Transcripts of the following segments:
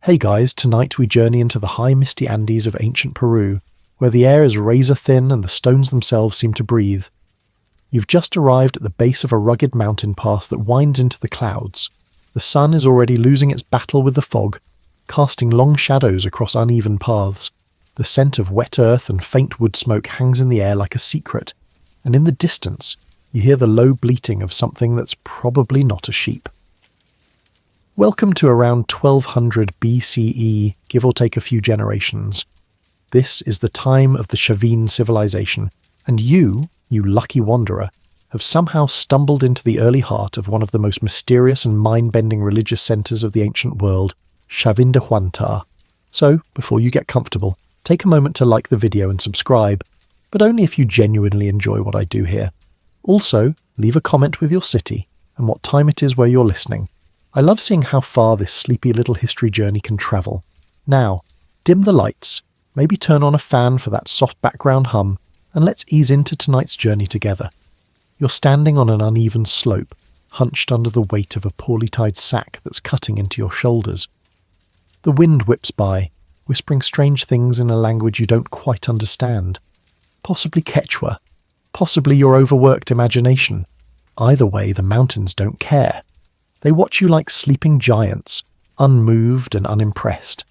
Hey guys, tonight we journey into the high misty Andes of ancient Peru, where the air is razor thin and the stones themselves seem to breathe. You've just arrived at the base of a rugged mountain pass that winds into the clouds. The sun is already losing its battle with the fog, casting long shadows across uneven paths. The scent of wet earth and faint wood smoke hangs in the air like a secret, and in the distance you hear the low bleating of something that's probably not a sheep. Welcome to around 1200 BCE, give or take a few generations. This is the time of the Chavín civilization, and you lucky wanderer, have somehow stumbled into the early heart of one of the most mysterious and mind-bending religious centres of the ancient world, Chavín de Huántar. So, before you get comfortable, take a moment to like the video and subscribe, but only if you genuinely enjoy what I do here. Also, leave a comment with your city and what time it is where you're listening. I love seeing how far this sleepy little history journey can travel. Now, dim the lights, maybe turn on a fan for that soft background hum, and let's ease into tonight's journey together. You're standing on an uneven slope, hunched under the weight of a poorly tied sack that's cutting into your shoulders. The wind whips by, whispering strange things in a language you don't quite understand. Possibly Quechua, possibly your overworked imagination. Either way, the mountains don't care. They watch you like sleeping giants, unmoved and unimpressed.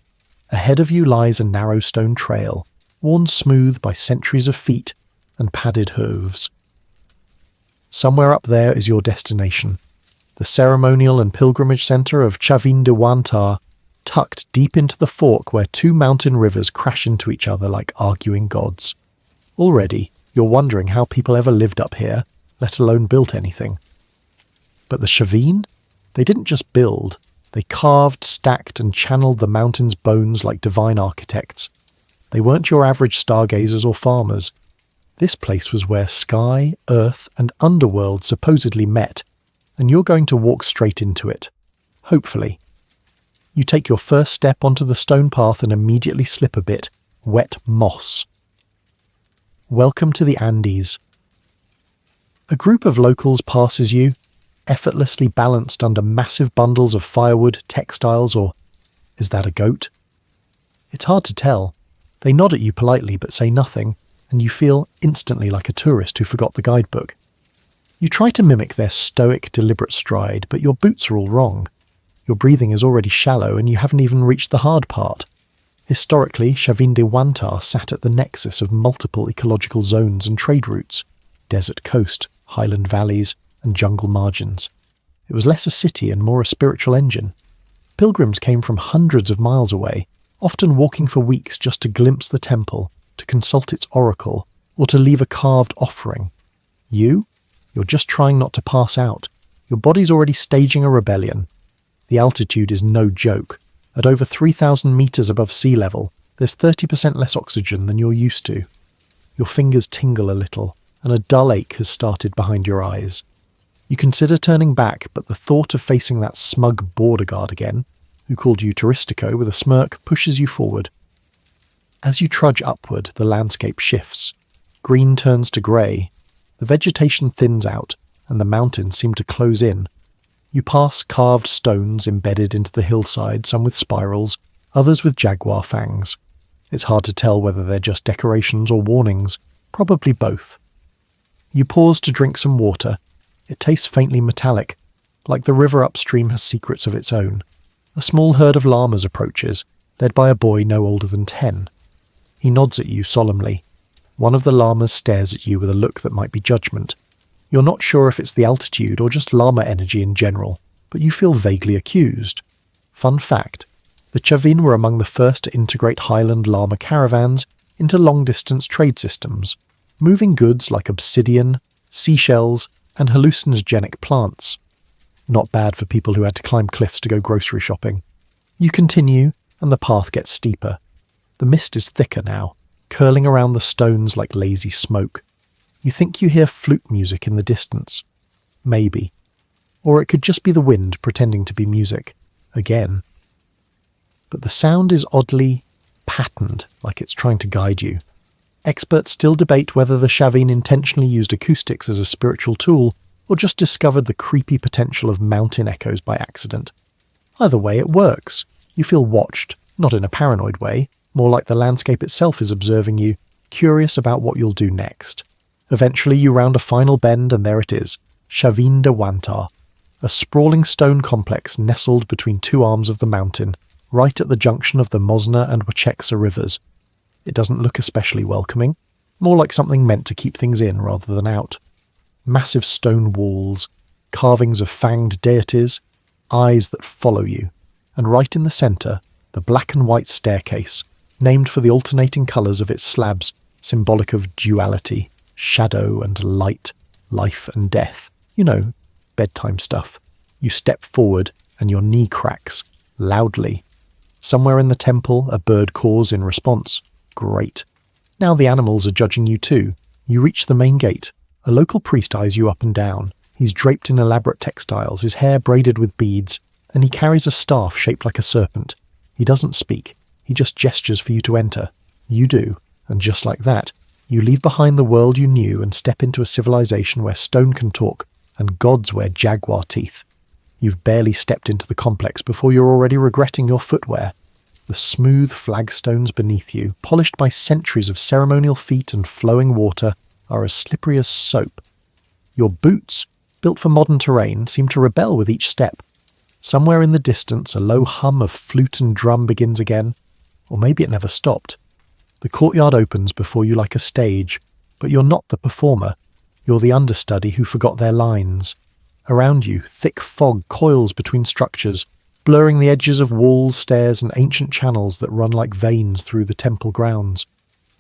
Ahead of you lies a narrow stone trail, worn smooth by centuries of feet and padded hooves. Somewhere up there is your destination, the ceremonial and pilgrimage centre of Chavín de Huántar, tucked deep into the fork where two mountain rivers crash into each other like arguing gods. Already, you're wondering how people ever lived up here, let alone built anything. But the Chavín? They didn't just build, they carved, stacked and channeled the mountain's bones like divine architects. They weren't your average stargazers or farmers. This place was where sky, earth and underworld supposedly met, and you're going to walk straight into it. Hopefully. You take your first step onto the stone path and immediately slip a bit, wet moss. Welcome to the Andes. A group of locals passes you, effortlessly balanced under massive bundles of firewood, textiles, or is that a goat? It's hard to tell. They nod at you politely but say nothing, and you feel instantly like a tourist who forgot the guidebook. You try to mimic their stoic, deliberate stride, but your boots are all wrong. Your breathing is already shallow and you haven't even reached the hard part. Historically, Chavín de Huántar sat at the nexus of multiple ecological zones and trade routes: desert coast, highland valleys, and jungle margins. It was less a city and more a spiritual engine. Pilgrims came from hundreds of miles away, often walking for weeks just to glimpse the temple, to consult its oracle, or to leave a carved offering. You're just trying not to pass out. Your body's already staging a rebellion. The altitude is no joke. At over 3,000 meters above sea level, there's 30% less oxygen than you're used to. Your fingers tingle a little, and a dull ache has started behind your eyes. You consider turning back, but the thought of facing that smug border guard again, who called you Touristico with a smirk, pushes you forward. As you trudge upward, the landscape shifts. Green turns to grey. The vegetation thins out, and the mountains seem to close in. You pass carved stones embedded into the hillside, some with spirals, others with jaguar fangs. It's hard to tell whether they're just decorations or warnings, probably both. You pause to drink some water. It tastes faintly metallic, like the river upstream has secrets of its own. A small herd of llamas approaches, led by a boy no older than 10. He nods at you solemnly. One of the llamas stares at you with a look that might be judgment. You're not sure if it's the altitude or just llama energy in general, but you feel vaguely accused. Fun fact, the Chavín were among the first to integrate highland llama caravans into long-distance trade systems, moving goods like obsidian, seashells, and hallucinogenic plants. Not bad for people who had to climb cliffs to go grocery shopping. You continue, and the path gets steeper. The mist is thicker now, curling around the stones like lazy smoke. You think you hear flute music in the distance. Maybe. Or it could just be the wind pretending to be music. Again. But the sound is oddly patterned, like it's trying to guide you. Experts still debate whether the Chavín intentionally used acoustics as a spiritual tool or just discovered the creepy potential of mountain echoes by accident. Either way, it works. You feel watched, not in a paranoid way, more like the landscape itself is observing you, curious about what you'll do next. Eventually you round a final bend and there it is, Chavín de Wantar, a sprawling stone complex nestled between two arms of the mountain, right at the junction of the Mosna and Wacheksa rivers. It doesn't look especially welcoming, more like something meant to keep things in rather than out. Massive stone walls, carvings of fanged deities, eyes that follow you, and right in the centre, the black and white staircase, named for the alternating colours of its slabs, symbolic of duality, shadow and light, life and death. You know, bedtime stuff. You step forward and your knee cracks, loudly. Somewhere in the temple, a bird caws in response. Great. Now the animals are judging you too. You reach the main gate. A local priest eyes you up and down. He's draped in elaborate textiles, his hair braided with beads, and he carries a staff shaped like a serpent. He doesn't speak. He just gestures for you to enter. You do, and just like that, you leave behind the world you knew and step into a civilization where stone can talk and gods wear jaguar teeth. You've barely stepped into the complex before you're already regretting your footwear. The smooth flagstones beneath you, polished by centuries of ceremonial feet and flowing water, are as slippery as soap. Your boots, built for modern terrain, seem to rebel with each step. Somewhere in the distance, a low hum of flute and drum begins again, or maybe it never stopped. The courtyard opens before you like a stage, but you're not the performer. You're the understudy who forgot their lines. Around you, thick fog coils between structures, blurring the edges of walls, stairs, and ancient channels that run like veins through the temple grounds.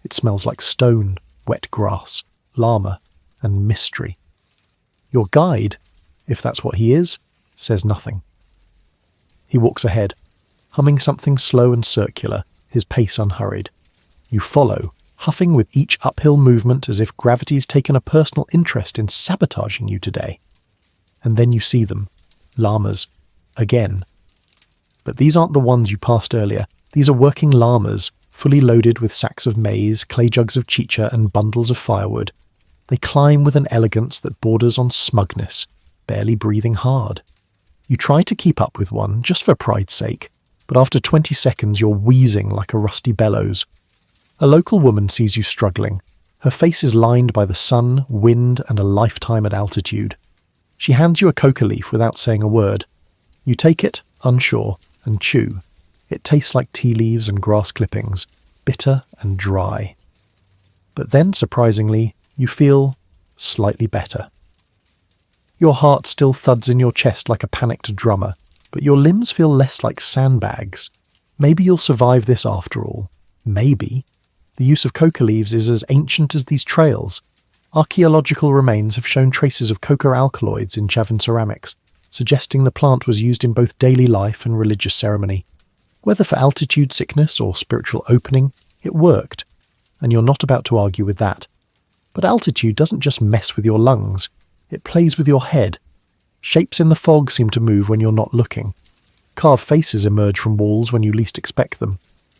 It smells like stone, wet grass, llama, and mystery. Your guide, if that's what he is, says nothing. He walks ahead, humming something slow and circular, his pace unhurried. You follow, huffing with each uphill movement as if gravity's taken a personal interest in sabotaging you today. And then you see them, llamas, again. But these aren't the ones you passed earlier. These are working llamas, fully loaded with sacks of maize, clay jugs of chicha, and bundles of firewood. They climb with an elegance that borders on smugness, barely breathing hard. You try to keep up with one, just for pride's sake, but after 20 seconds you're wheezing like a rusty bellows. A local woman sees you struggling. Her face is lined by the sun, wind, and a lifetime at altitude. She hands you a coca leaf without saying a word. You take it, unsure, and chew. It tastes like tea leaves and grass clippings, bitter and dry. But then, surprisingly, you feel slightly better. Your heart still thuds in your chest like a panicked drummer, but your limbs feel less like sandbags. Maybe you'll survive this after all. Maybe. The use of coca leaves is as ancient as these trails. Archaeological remains have shown traces of coca alkaloids in Chavín ceramics, suggesting the plant was used in both daily life and religious ceremony. Whether for altitude sickness or spiritual opening, it worked, and you're not about to argue with that. But altitude doesn't just mess with your lungs, it plays with your head. Shapes in the fog seem to move when you're not looking. Carved faces emerge from walls when you least expect them.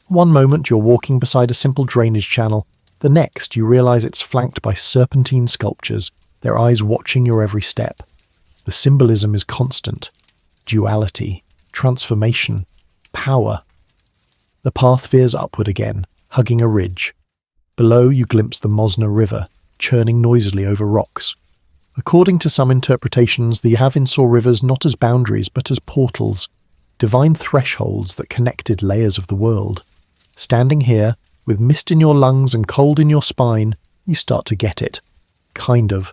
One moment you're walking beside a simple drainage channel, the next you realise it's flanked by serpentine sculptures, their eyes watching your every step. The symbolism is constant. Duality, transformation, power. The path veers upward again, hugging a ridge. Below you glimpse the Mosna River, churning noisily over rocks. According to some interpretations, the Chavín saw rivers not as boundaries but as portals, divine thresholds that connected layers of the world. Standing here, with mist in your lungs and cold in your spine, you start to get it. Kind of.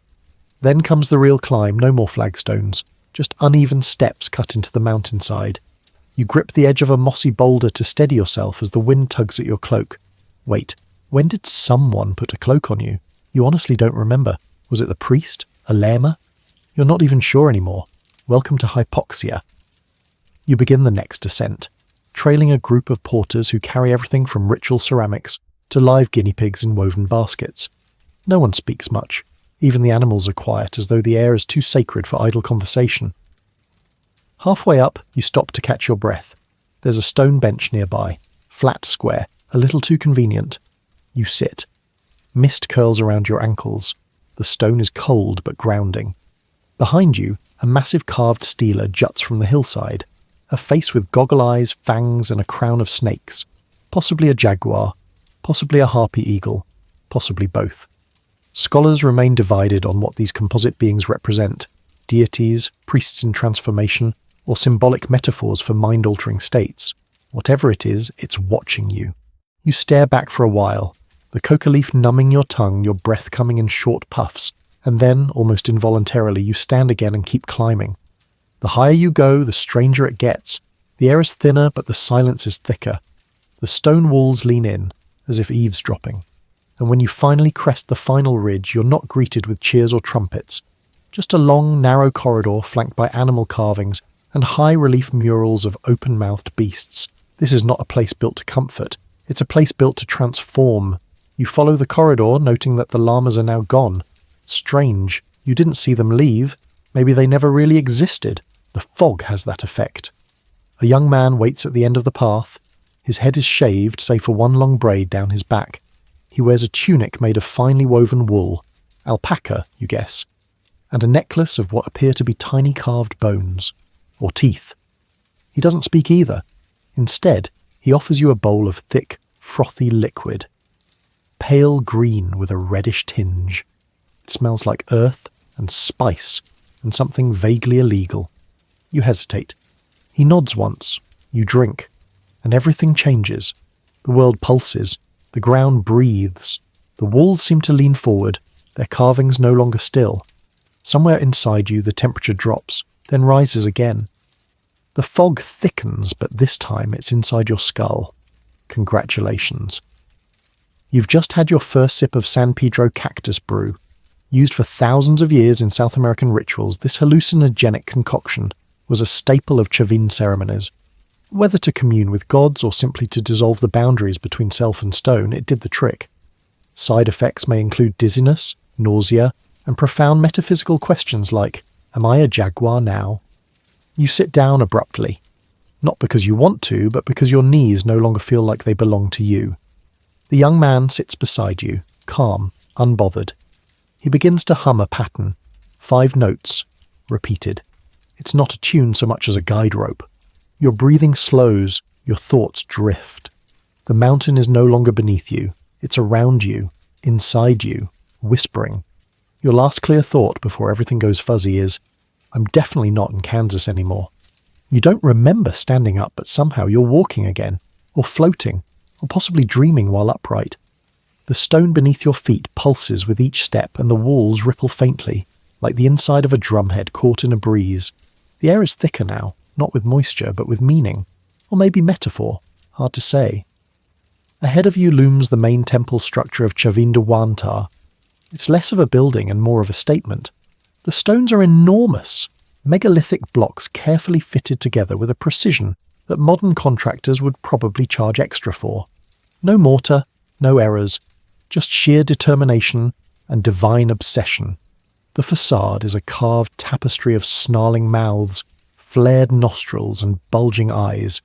Then comes the real climb, no more flagstones, just uneven steps cut into the mountainside. You grip the edge of a mossy boulder to steady yourself as the wind tugs at your cloak. Wait, when did someone put a cloak on you? You honestly don't remember. Was it the priest? A llama? You're not even sure anymore. Welcome to hypoxia. You begin the next descent, trailing a group of porters who carry everything from ritual ceramics to live guinea pigs in woven baskets. No one speaks much. Even the animals are quiet, as though the air is too sacred for idle conversation. Halfway up, you stop to catch your breath. There's a stone bench nearby, flat, square, a little too convenient. You sit. Mist curls around your ankles. The stone is cold but grounding. Behind you, a massive carved stela juts from the hillside. a face with goggle eyes, fangs, and a crown of snakes. Possibly a jaguar, possibly a harpy eagle, possibly both. Scholars remain divided on what these composite beings represent: deities, priests in transformation, or symbolic metaphors for mind-altering states. Whatever it is, it's watching you. You stare back for a while, the coca leaf numbing your tongue, your breath coming in short puffs, and then, almost involuntarily, you stand again and keep climbing. The higher you go, the stranger it gets. The air is thinner, but the silence is thicker. The stone walls lean in, as if eavesdropping. And when you finally crest the final ridge, you're not greeted with cheers or trumpets. Just a long, narrow corridor flanked by animal carvings and high-relief murals of open-mouthed beasts. This is not a place built to comfort. It's a place built to transform. You follow the corridor, noting that the llamas are now gone. Strange. You didn't see them leave. Maybe they never really existed. The fog has that effect. A young man waits at the end of the path. His head is shaved, save for one long braid down his back. He wears a tunic made of finely woven wool, alpaca, you guess, and a necklace of what appear to be tiny carved bones, or teeth. He doesn't speak either. Instead, he offers you a bowl of thick, frothy liquid. Pale green with a reddish tinge. It smells like earth and spice and something vaguely illegal. You hesitate. He nods once. You drink. And everything changes. The world pulses. The ground breathes. The walls seem to lean forward, their carvings no longer still. Somewhere inside you the temperature drops, then rises again. The fog thickens, but this time it's inside your skull. Congratulations. You've just had your first sip of San Pedro cactus brew. Used for thousands of years in South American rituals, this hallucinogenic concoction was a staple of Chavín ceremonies. Whether to commune with gods or simply to dissolve the boundaries between self and stone, it did the trick. Side effects may include dizziness, nausea, and profound metaphysical questions like, am I a jaguar now? You sit down abruptly. Not because you want to, but because your knees no longer feel like they belong to you. The young man sits beside you, calm, unbothered. He begins to hum a pattern. 5 notes, repeated. It's not a tune so much as a guide rope. Your breathing slows, your thoughts drift. The mountain is no longer beneath you. It's around you, inside you, whispering. Your last clear thought before everything goes fuzzy is, I'm definitely not in Kansas anymore. You don't remember standing up, but somehow you're walking again, or floating, or possibly dreaming while upright. The stone beneath your feet pulses with each step, and the walls ripple faintly, like the inside of a drumhead caught in a breeze. The air is thicker now. Not with moisture, but with meaning. Or maybe metaphor. Hard to say. Ahead of you looms the main temple structure of Chavín de Huántar. It's less of a building and more of a statement. The stones are enormous. Megalithic blocks carefully fitted together with a precision that modern contractors would probably charge extra for. No mortar, no errors. Just sheer determination and divine obsession. The facade is a carved tapestry of snarling mouths, flared nostrils and bulging eyes.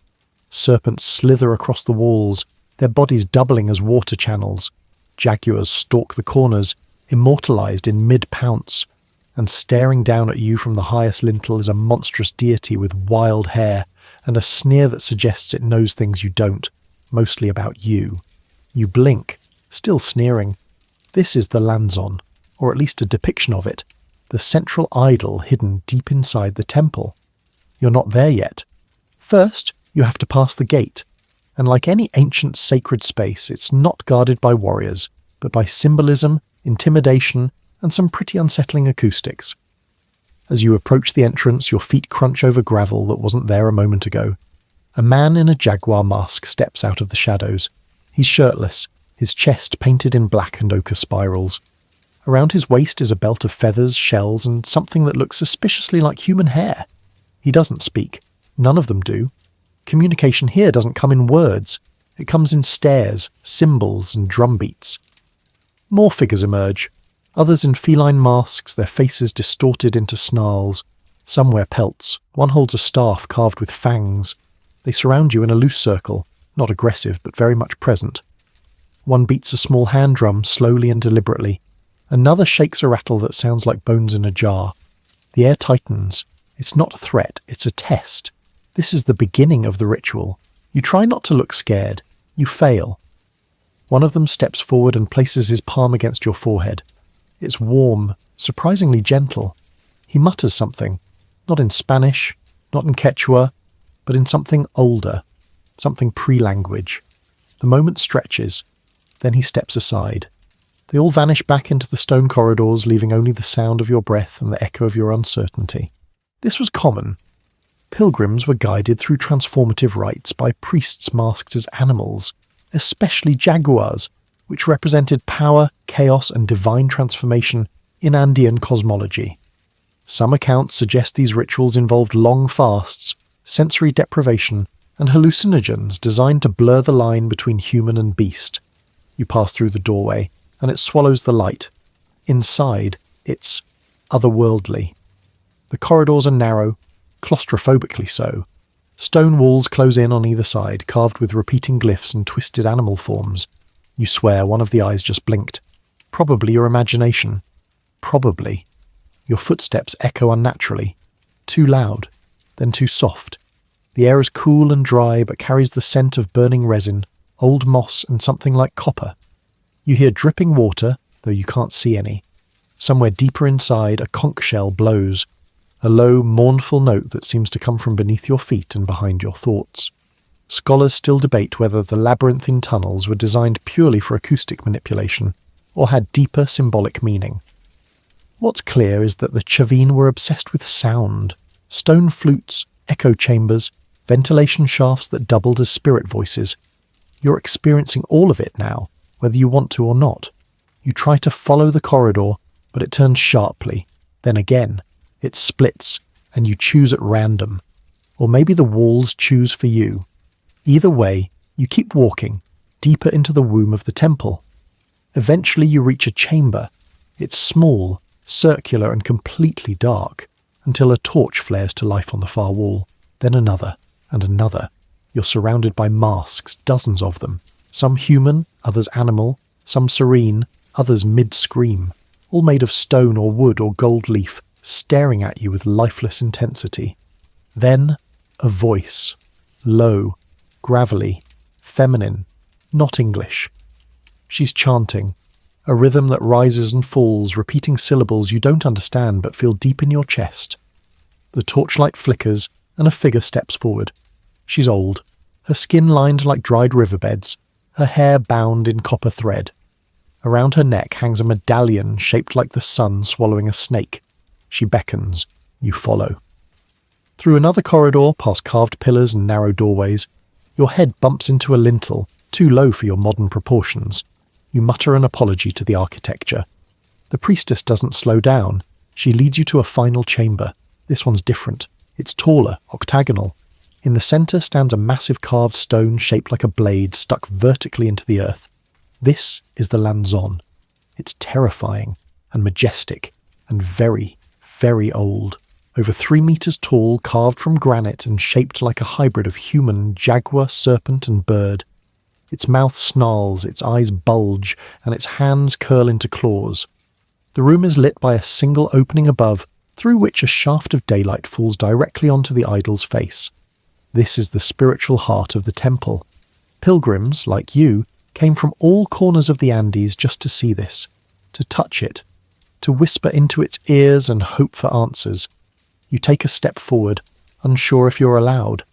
Serpents slither across the walls, their bodies doubling as water channels. Jaguars stalk the corners, immortalized in mid-pounce, and staring down at you from the highest lintel is a monstrous deity with wild hair and a sneer that suggests it knows things you don't, mostly about you. You blink, still sneering. This is the Lanzon, or at least a depiction of it, the central idol hidden deep inside the temple. You're not there yet. First, you have to pass the gate, and like any ancient sacred space, it's not guarded by warriors, but by symbolism, intimidation, and some pretty unsettling acoustics. As you approach the entrance, your feet crunch over gravel that wasn't there a moment ago. A man in a jaguar mask steps out of the shadows. He's shirtless, his chest painted in black and ochre spirals. Around his waist is a belt of feathers, shells, and something that looks suspiciously like human hair. He doesn't speak. None of them do. Communication here doesn't come in words. It comes in stares, symbols, and drumbeats. More figures emerge. Others in feline masks, their faces distorted into snarls. Some wear pelts. One holds a staff carved with fangs. They surround you in a loose circle, not aggressive, but very much present. One beats a small hand drum slowly and deliberately. Another shakes a rattle that sounds like bones in a jar. The air tightens. It's not a threat, it's a test. This is the beginning of the ritual. You try not to look scared. You fail. One of them steps forward and places his palm against your forehead. It's warm, surprisingly gentle. He mutters something, not in Spanish, not in Quechua, but in something older, something pre-language. The moment stretches, then he steps aside. They all vanish back into the stone corridors, leaving only the sound of your breath and the echo of your uncertainty. This was common. Pilgrims were guided through transformative rites by priests masked as animals, especially jaguars, which represented power, chaos, and divine transformation in Andean cosmology. Some accounts suggest these rituals involved long fasts, sensory deprivation, and hallucinogens designed to blur the line between human and beast. You pass through the doorway, and it swallows the light. Inside, it's otherworldly. The corridors are narrow, claustrophobically so. Stone walls close in on either side, carved with repeating glyphs and twisted animal forms. You swear one of the eyes just blinked. Probably your imagination. Probably. Your footsteps echo unnaturally. Too loud, then too soft. The air is cool and dry, but carries the scent of burning resin, old moss, and something like copper. You hear dripping water, though you can't see any. Somewhere deeper inside, a conch shell blows, a low, mournful note that seems to come from beneath your feet and behind your thoughts. Scholars still debate whether the labyrinthine tunnels were designed purely for acoustic manipulation, or had deeper symbolic meaning. What's clear is that the Chavín were obsessed with sound. Stone flutes, echo chambers, ventilation shafts that doubled as spirit voices. You're experiencing all of it now, whether you want to or not. You try to follow the corridor, but it turns sharply. Then again, it splits, and you choose at random. Or maybe the walls choose for you. Either way, you keep walking, deeper into the womb of the temple. Eventually you reach a chamber. It's small, circular, and completely dark, until a torch flares to life on the far wall. Then another, and another. You're surrounded by masks, dozens of them. Some human, others animal, some serene, others mid-scream, all made of stone or wood or gold leaf, staring at you with lifeless intensity. Then, a voice. Low, gravelly, feminine, not English. She's chanting, a rhythm that rises and falls, repeating syllables you don't understand but feel deep in your chest. The torchlight flickers, and a figure steps forward. She's old, her skin lined like dried riverbeds, her hair bound in copper thread. Around her neck hangs a medallion shaped like the sun swallowing a snake. She beckons. You follow. Through another corridor, past carved pillars and narrow doorways, your head bumps into a lintel, too low for your modern proportions. You mutter an apology to the architecture. The priestess doesn't slow down. She leads you to a final chamber. This one's different. It's taller, octagonal. In the centre stands a massive carved stone shaped like a blade stuck vertically into the earth. This is the lanzon. It's terrifying and majestic and very, very old. Over 3 meters tall, carved from granite and shaped like a hybrid of human, jaguar, serpent and bird. Its mouth snarls, its eyes bulge, and its hands curl into claws. The room is lit by a single opening above, through which a shaft of daylight falls directly onto the idol's face. This is the spiritual heart of the temple. Pilgrims, like you, came from all corners of the Andes just to see this, to touch it, to whisper into its ears and hope for answers. You take a step forward, unsure if you're allowed.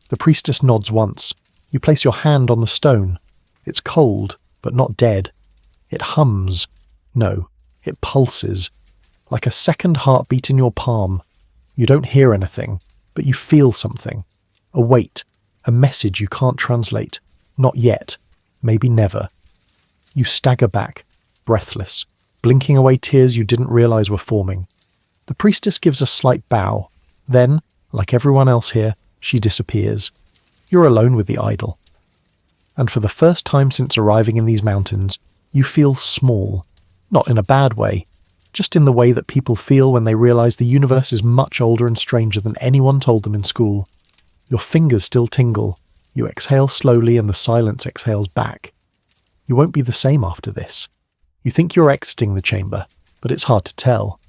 The priestess nods once. You place your hand on the stone. It's cold, but not dead. It hums. No, it pulses. Like a second heartbeat in your palm. You don't hear anything, but you feel something. A weight, a message you can't translate. Not yet. Maybe never. You stagger back, breathless, blinking away tears you didn't realize were forming. The priestess gives a slight bow. Then, like everyone else here, she disappears. You're alone with the idol. And for the first time since arriving in these mountains, you feel small. Not in a bad way, just in the way that people feel when they realize the universe is much older and stranger than anyone told them in school. Your fingers still tingle. You exhale slowly and the silence exhales back. You won't be the same after this. You think you're exiting the chamber, but it's hard to tell.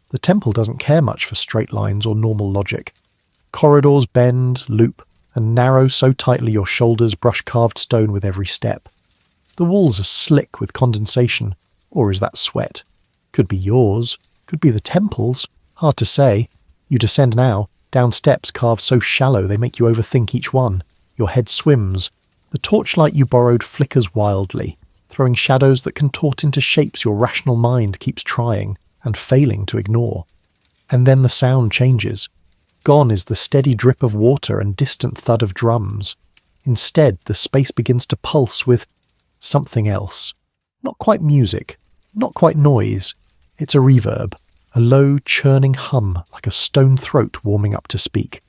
The temple doesn't care much for straight lines or normal logic. Corridors bend, loop, and narrow so tightly your shoulders brush carved stone with every step. The walls are slick with condensation, or is that sweat? Could be yours, could be the temple's, hard to say. You descend now, down steps carved so shallow they make you overthink each one. Your head swims. The torchlight you borrowed flickers wildly, throwing shadows that contort into shapes your rational mind keeps trying and failing to ignore. And then the sound changes. Gone is the steady drip of water and distant thud of drums. Instead, the space begins to pulse with something else. Not quite music, not quite noise. It's a reverb, a low, churning hum like a stone throat warming up to speak.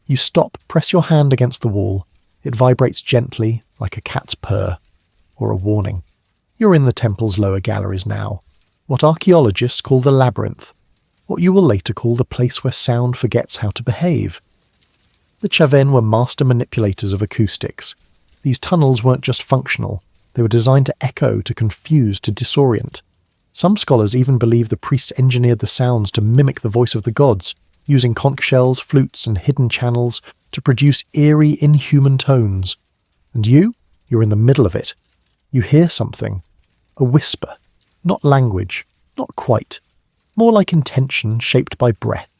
You stop, press your hand against the wall. It vibrates gently, like a cat's purr, or a warning. You're in the temple's lower galleries now, what archaeologists call the labyrinth, what you will later call the place where sound forgets how to behave. The Chavín were master manipulators of acoustics. These tunnels weren't just functional, they were designed to echo, to confuse, to disorient. Some scholars even believe the priests engineered the sounds to mimic the voice of the gods, using conch shells, flutes, and hidden channels to produce eerie, inhuman tones. And you're in the middle of it. You hear something. A whisper. Not language. Not quite. More like intention shaped by breath.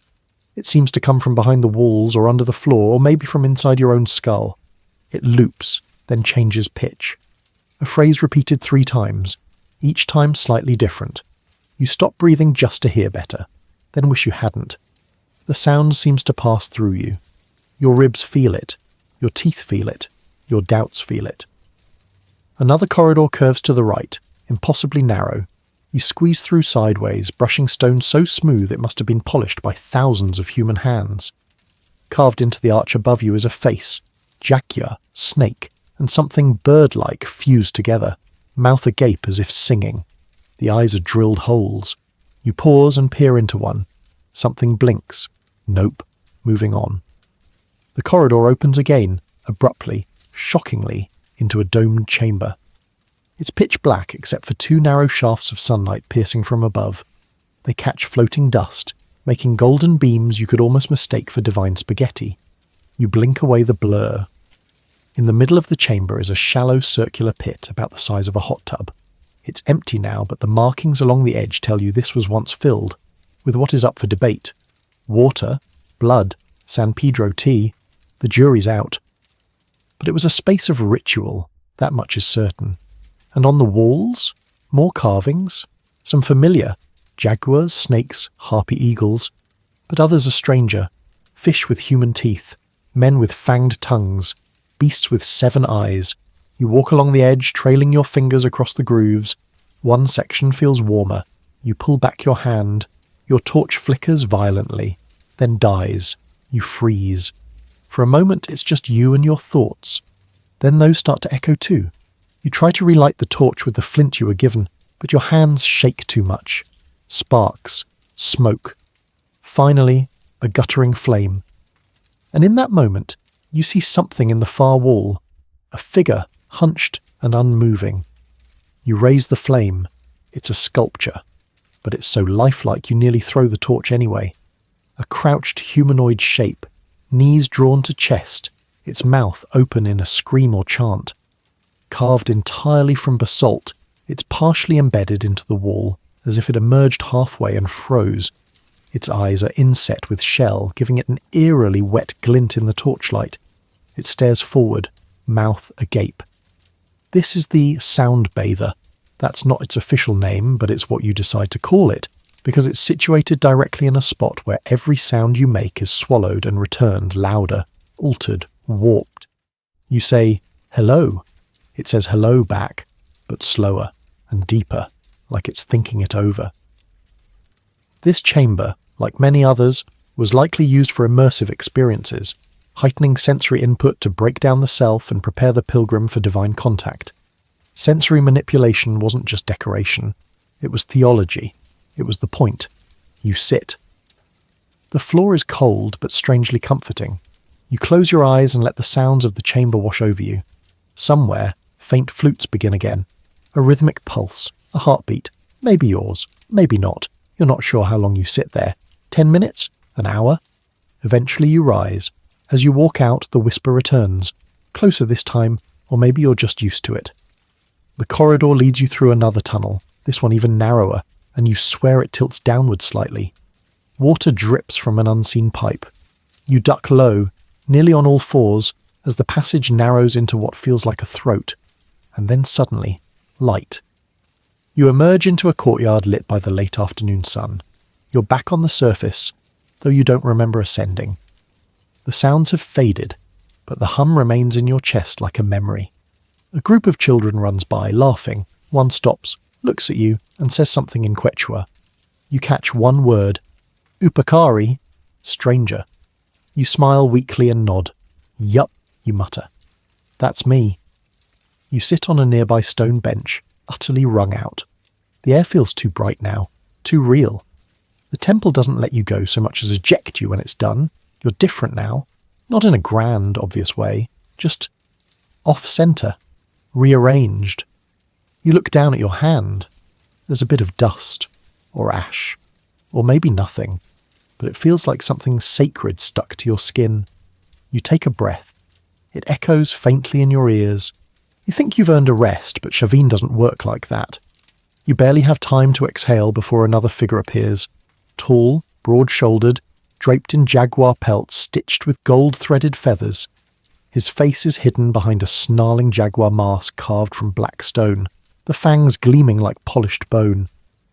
It seems to come from behind the walls or under the floor, or maybe from inside your own skull. It loops, then changes pitch. A phrase repeated 3 times, each time slightly different. You stop breathing just to hear better, then wish you hadn't. The sound seems to pass through you. Your ribs feel it. Your teeth feel it. Your doubts feel it. Another corridor curves to the right, impossibly narrow. You squeeze through sideways, brushing stone so smooth it must have been polished by thousands of human hands. Carved into the arch above you is a face, jaguar, snake, and something bird-like fused together, mouth agape as if singing. The eyes are drilled holes. You pause and peer into one. Something blinks. Nope. Moving on. The corridor opens again, abruptly, shockingly, into a domed chamber. It's pitch black except for 2 narrow shafts of sunlight piercing from above. They catch floating dust, making golden beams you could almost mistake for divine spaghetti. You blink away the blur. In the middle of the chamber is a shallow circular pit about the size of a hot tub. It's empty now, but the markings along the edge tell you this was once filled, with what is up for debate. Water, blood, San Pedro tea. The jury's out. But it was a space of ritual, that much is certain. And on the walls, more carvings, some familiar, jaguars, snakes, harpy eagles, but others are stranger, fish with human teeth, men with fanged tongues, beasts with 7 eyes. You walk along the edge, trailing your fingers across the grooves. One section feels warmer. You pull back your hand. Your torch flickers violently, then dies. You freeze. For a moment, it's just you and your thoughts. Then those start to echo too. You try to relight the torch with the flint you were given, but your hands shake too much. Sparks. Smoke. Finally, a guttering flame. And in that moment, you see something in the far wall. A figure, hunched and unmoving. You raise the flame. It's a sculpture, but it's so lifelike you nearly throw the torch anyway. A crouched humanoid shape, knees drawn to chest, its mouth open in a scream or chant. Carved entirely from basalt, it's partially embedded into the wall, as if it emerged halfway and froze. Its eyes are inset with shell, giving it an eerily wet glint in the torchlight. It stares forward, mouth agape. This is the Sound Bather. That's not its official name, but it's what you decide to call it, because it's situated directly in a spot where every sound you make is swallowed and returned louder, altered, warped. You say, hello. It says hello back, but slower and deeper, like it's thinking it over. This chamber, like many others, was likely used for immersive experiences, heightening sensory input to break down the self and prepare the pilgrim for divine contact. Sensory manipulation wasn't just decoration, it was theology. It was the point. You sit. The floor is cold but strangely comforting. You close your eyes and let the sounds of the chamber wash over you. Somewhere, faint flutes begin again. A rhythmic pulse, a heartbeat. Maybe yours, maybe not. You're not sure how long you sit there. 10 minutes? An hour? Eventually you rise. As you walk out, the whisper returns. Closer this time, or maybe you're just used to it. The corridor leads you through another tunnel, this one even narrower, and you swear it tilts downward slightly. Water drips from an unseen pipe. You duck low, nearly on all fours, as the passage narrows into what feels like a throat. And then suddenly, light. You emerge into a courtyard lit by the late afternoon sun. You're back on the surface, though you don't remember ascending. The sounds have faded, but the hum remains in your chest like a memory. A group of children runs by, laughing. One stops, looks at you, and says something in Quechua. You catch one word. Upakari, stranger. You smile weakly and nod. Yup, you mutter. That's me. You sit on a nearby stone bench, utterly wrung out. The air feels too bright now, too real. The temple doesn't let you go so much as eject you when it's done. You're different now, not in a grand, obvious way, just off-centre, rearranged. You look down at your hand. There's a bit of dust, or ash, or maybe nothing, but it feels like something sacred stuck to your skin. You take a breath. It echoes faintly in your ears. You think you've earned a rest, but Chavín doesn't work like that. You barely have time to exhale before another figure appears. Tall, broad-shouldered, draped in jaguar pelts stitched with gold-threaded feathers. His face is hidden behind a snarling jaguar mask carved from black stone, the fangs gleaming like polished bone.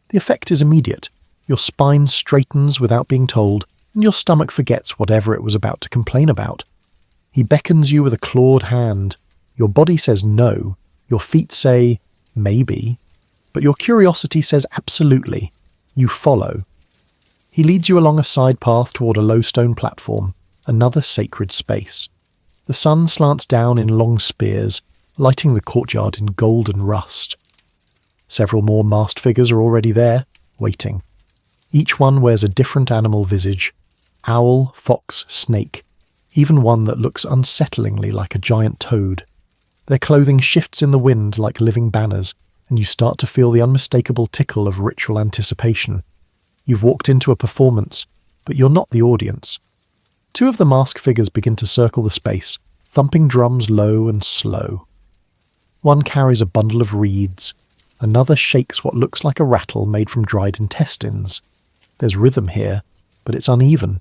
The effect is immediate. Your spine straightens without being told, and your stomach forgets whatever it was about to complain about. He beckons you with a clawed hand. Your body says no, your feet say maybe, but your curiosity says absolutely. You follow. He leads you along a side path toward a low stone platform, another sacred space. The sun slants down in long spears, lighting the courtyard in golden rust. Several more masked figures are already there, waiting. Each one wears a different animal visage: owl, fox, snake, even one that looks unsettlingly like a giant toad. Their clothing shifts in the wind like living banners, and you start to feel the unmistakable tickle of ritual anticipation. You've walked into a performance, but you're not the audience. Two of the masked figures begin to circle the space, thumping drums low and slow. One carries a bundle of reeds. Another shakes what looks like a rattle made from dried intestines. There's rhythm here, but it's uneven,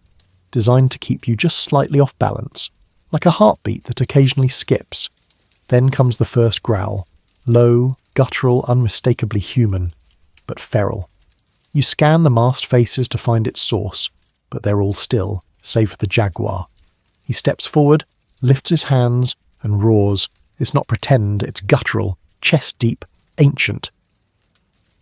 designed to keep you just slightly off balance, like a heartbeat that occasionally skips. Then comes the first growl, low, guttural, unmistakably human, but feral. You scan the masked faces to find its source, but they're all still, save for the jaguar. He steps forward, lifts his hands, and roars. It's not pretend, it's guttural, chest-deep, ancient.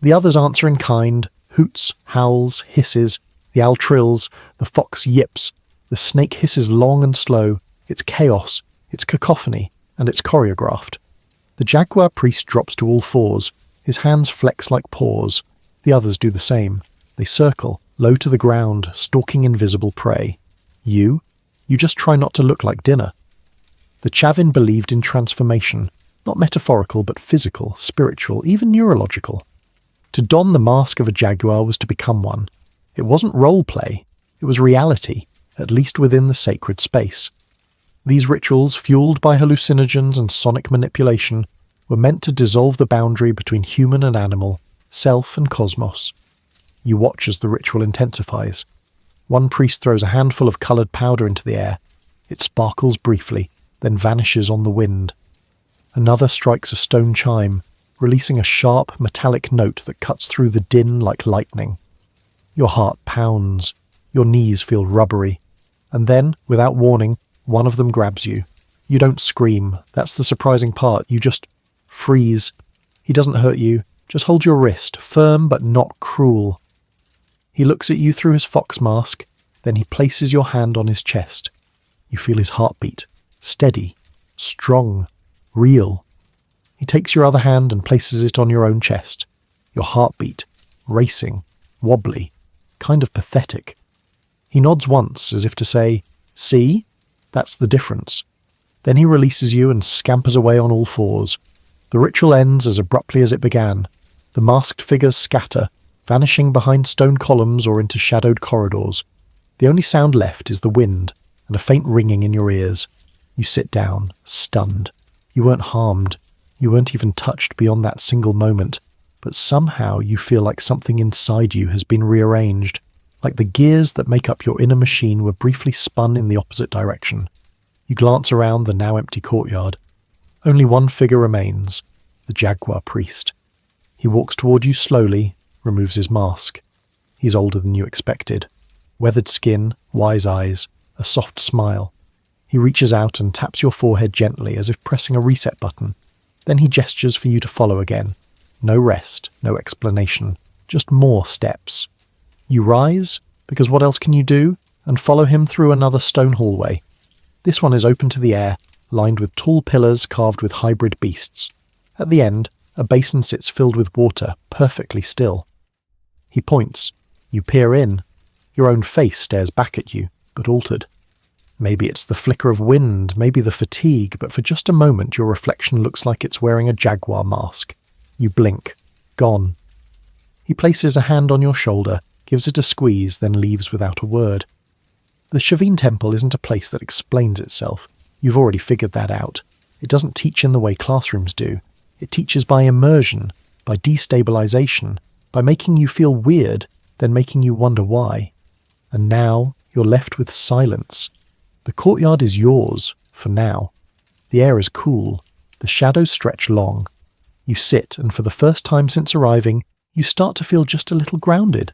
The others answer in kind: hoots, howls, hisses. The owl trills, the fox yips, the snake hisses long and slow. It's chaos, it's cacophony, and it's choreographed. The jaguar priest drops to all fours. His hands flex like paws. The others do the same. They circle, low to the ground, stalking invisible prey. You just try not to look like dinner. The Chavín believed in transformation, not metaphorical but physical, spiritual, even neurological. To don the mask of a jaguar was to become one. It wasn't role play, it was reality, at least within the sacred space. These rituals, fueled by hallucinogens and sonic manipulation, were meant to dissolve the boundary between human and animal, self and cosmos. You watch as the ritual intensifies. One priest throws a handful of coloured powder into the air. It sparkles briefly, then vanishes on the wind. Another strikes a stone chime, releasing a sharp, metallic note that cuts through the din like lightning. Your heart pounds. Your knees feel rubbery. And then, without warning, one of them grabs you. You don't scream. That's the surprising part. You just freeze. He doesn't hurt you. Just hold your wrist, firm but not cruel. He looks at you through his fox mask, then he places your hand on his chest. You feel his heartbeat. Steady. Strong. Real. He takes your other hand and places it on your own chest. Your heartbeat. Racing. Wobbly. Kind of pathetic. He nods once, as if to say, "See? That's the difference." Then he releases you and scampers away on all fours. The ritual ends as abruptly as it began. The masked figures scatter, vanishing behind stone columns or into shadowed corridors. The only sound left is the wind and a faint ringing in your ears. You sit down, stunned. You weren't harmed. You weren't even touched beyond that single moment. But somehow you feel like something inside you has been rearranged, like the gears that make up your inner machine were briefly spun in the opposite direction. You glance around the now empty courtyard. Only one figure remains, the jaguar priest. He walks toward you slowly, removes his mask. He's older than you expected. Weathered skin, wise eyes, a soft smile. He reaches out and taps your forehead gently as if pressing a reset button. Then he gestures for you to follow again. No rest, no explanation, just more steps. You rise, because what else can you do, and follow him through another stone hallway. This one is open to the air, lined with tall pillars carved with hybrid beasts. At the end, a basin sits filled with water, perfectly still. He points. You peer in. Your own face stares back at you, but altered. Maybe it's the flicker of wind, maybe the fatigue, but for just a moment your reflection looks like it's wearing a jaguar mask. You blink. Gone. He places a hand on your shoulder, gives it a squeeze, then leaves without a word. The Chavín temple isn't a place that explains itself. You've already figured that out. It doesn't teach in the way classrooms do. It teaches by immersion, by destabilization, by making you feel weird, then making you wonder why. And now you're left with silence. The courtyard is yours, for now. The air is cool. The shadows stretch long. You sit, and for the first time since arriving, you start to feel just a little grounded.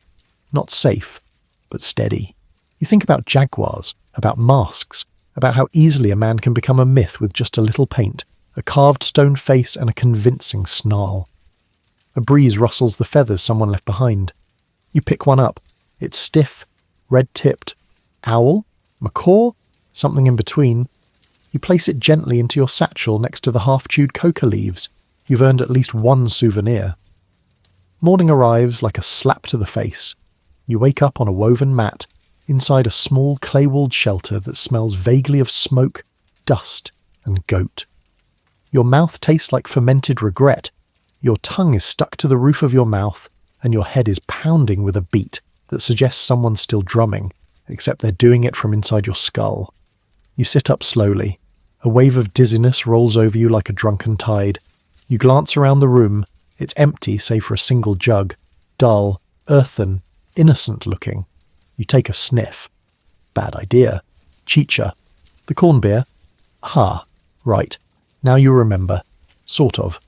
Not safe, but steady. You think about jaguars, about masks, about how easily a man can become a myth with just a little paint, a carved stone face and a convincing snarl. A breeze rustles the feathers someone left behind. You pick one up. It's stiff, red-tipped. Owl? Macaw? Something in between. You place it gently into your satchel next to the half-chewed coca leaves. You've earned at least one souvenir. Morning arrives like a slap to the face. You wake up on a woven mat, inside a small clay-walled shelter that smells vaguely of smoke, dust, and goat. Your mouth tastes like fermented regret. Your tongue is stuck to the roof of your mouth, and your head is pounding with a beat that suggests someone's still drumming, except they're doing it from inside your skull. You sit up slowly. A wave of dizziness rolls over you like a drunken tide. You glance around the room. It's empty save for a single jug. Dull, earthen, innocent-looking. You take a sniff. Bad idea. Chicha. The corn beer? Right. Now you remember. Sort of.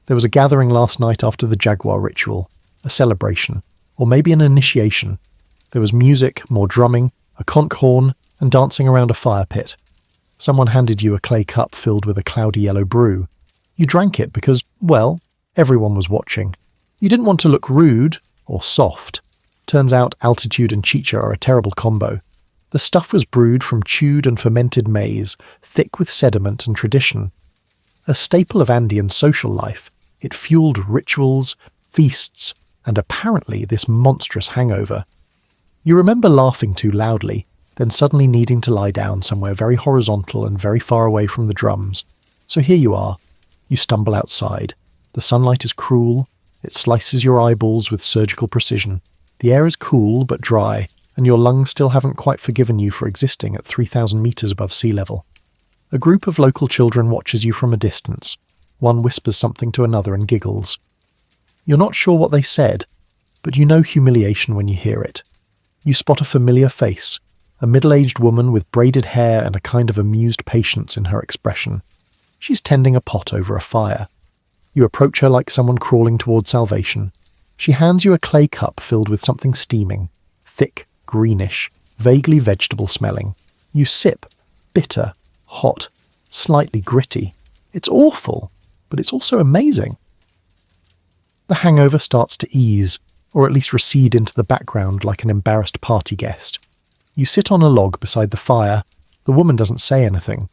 There was a gathering last night after the jaguar ritual. A celebration. Or maybe an initiation. There was music, more drumming, a conch horn, and dancing around a fire pit. Someone handed you a clay cup filled with a cloudy yellow brew. You drank it because, well, everyone was watching. You didn't want to look rude or soft. Turns out altitude and chicha are a terrible combo. The stuff was brewed from chewed and fermented maize, thick with sediment and tradition. A staple of Andean social life, it fueled rituals, feasts, and apparently this monstrous hangover. You remember laughing too loudly, then suddenly needing to lie down somewhere very horizontal and very far away from the drums. So here you are. You stumble outside. The sunlight is cruel. It slices your eyeballs with surgical precision. The air is cool but dry, and your lungs still haven't quite forgiven you for existing at 3,000 meters above sea level. A group of local children watches you from a distance. One whispers something to another and giggles. You're not sure what they said, but you know humiliation when you hear it. You spot a familiar face, a middle-aged woman with braided hair and a kind of amused patience in her expression. She's tending a pot over a fire. You approach her like someone crawling toward salvation. She hands you a clay cup filled with something steaming, thick, greenish, vaguely vegetable-smelling. You sip, bitter, hot, slightly gritty. It's awful, but it's also amazing. The hangover starts to ease, or at least recede into the background like an embarrassed party guest. You sit on a log beside the fire. The woman doesn't say anything.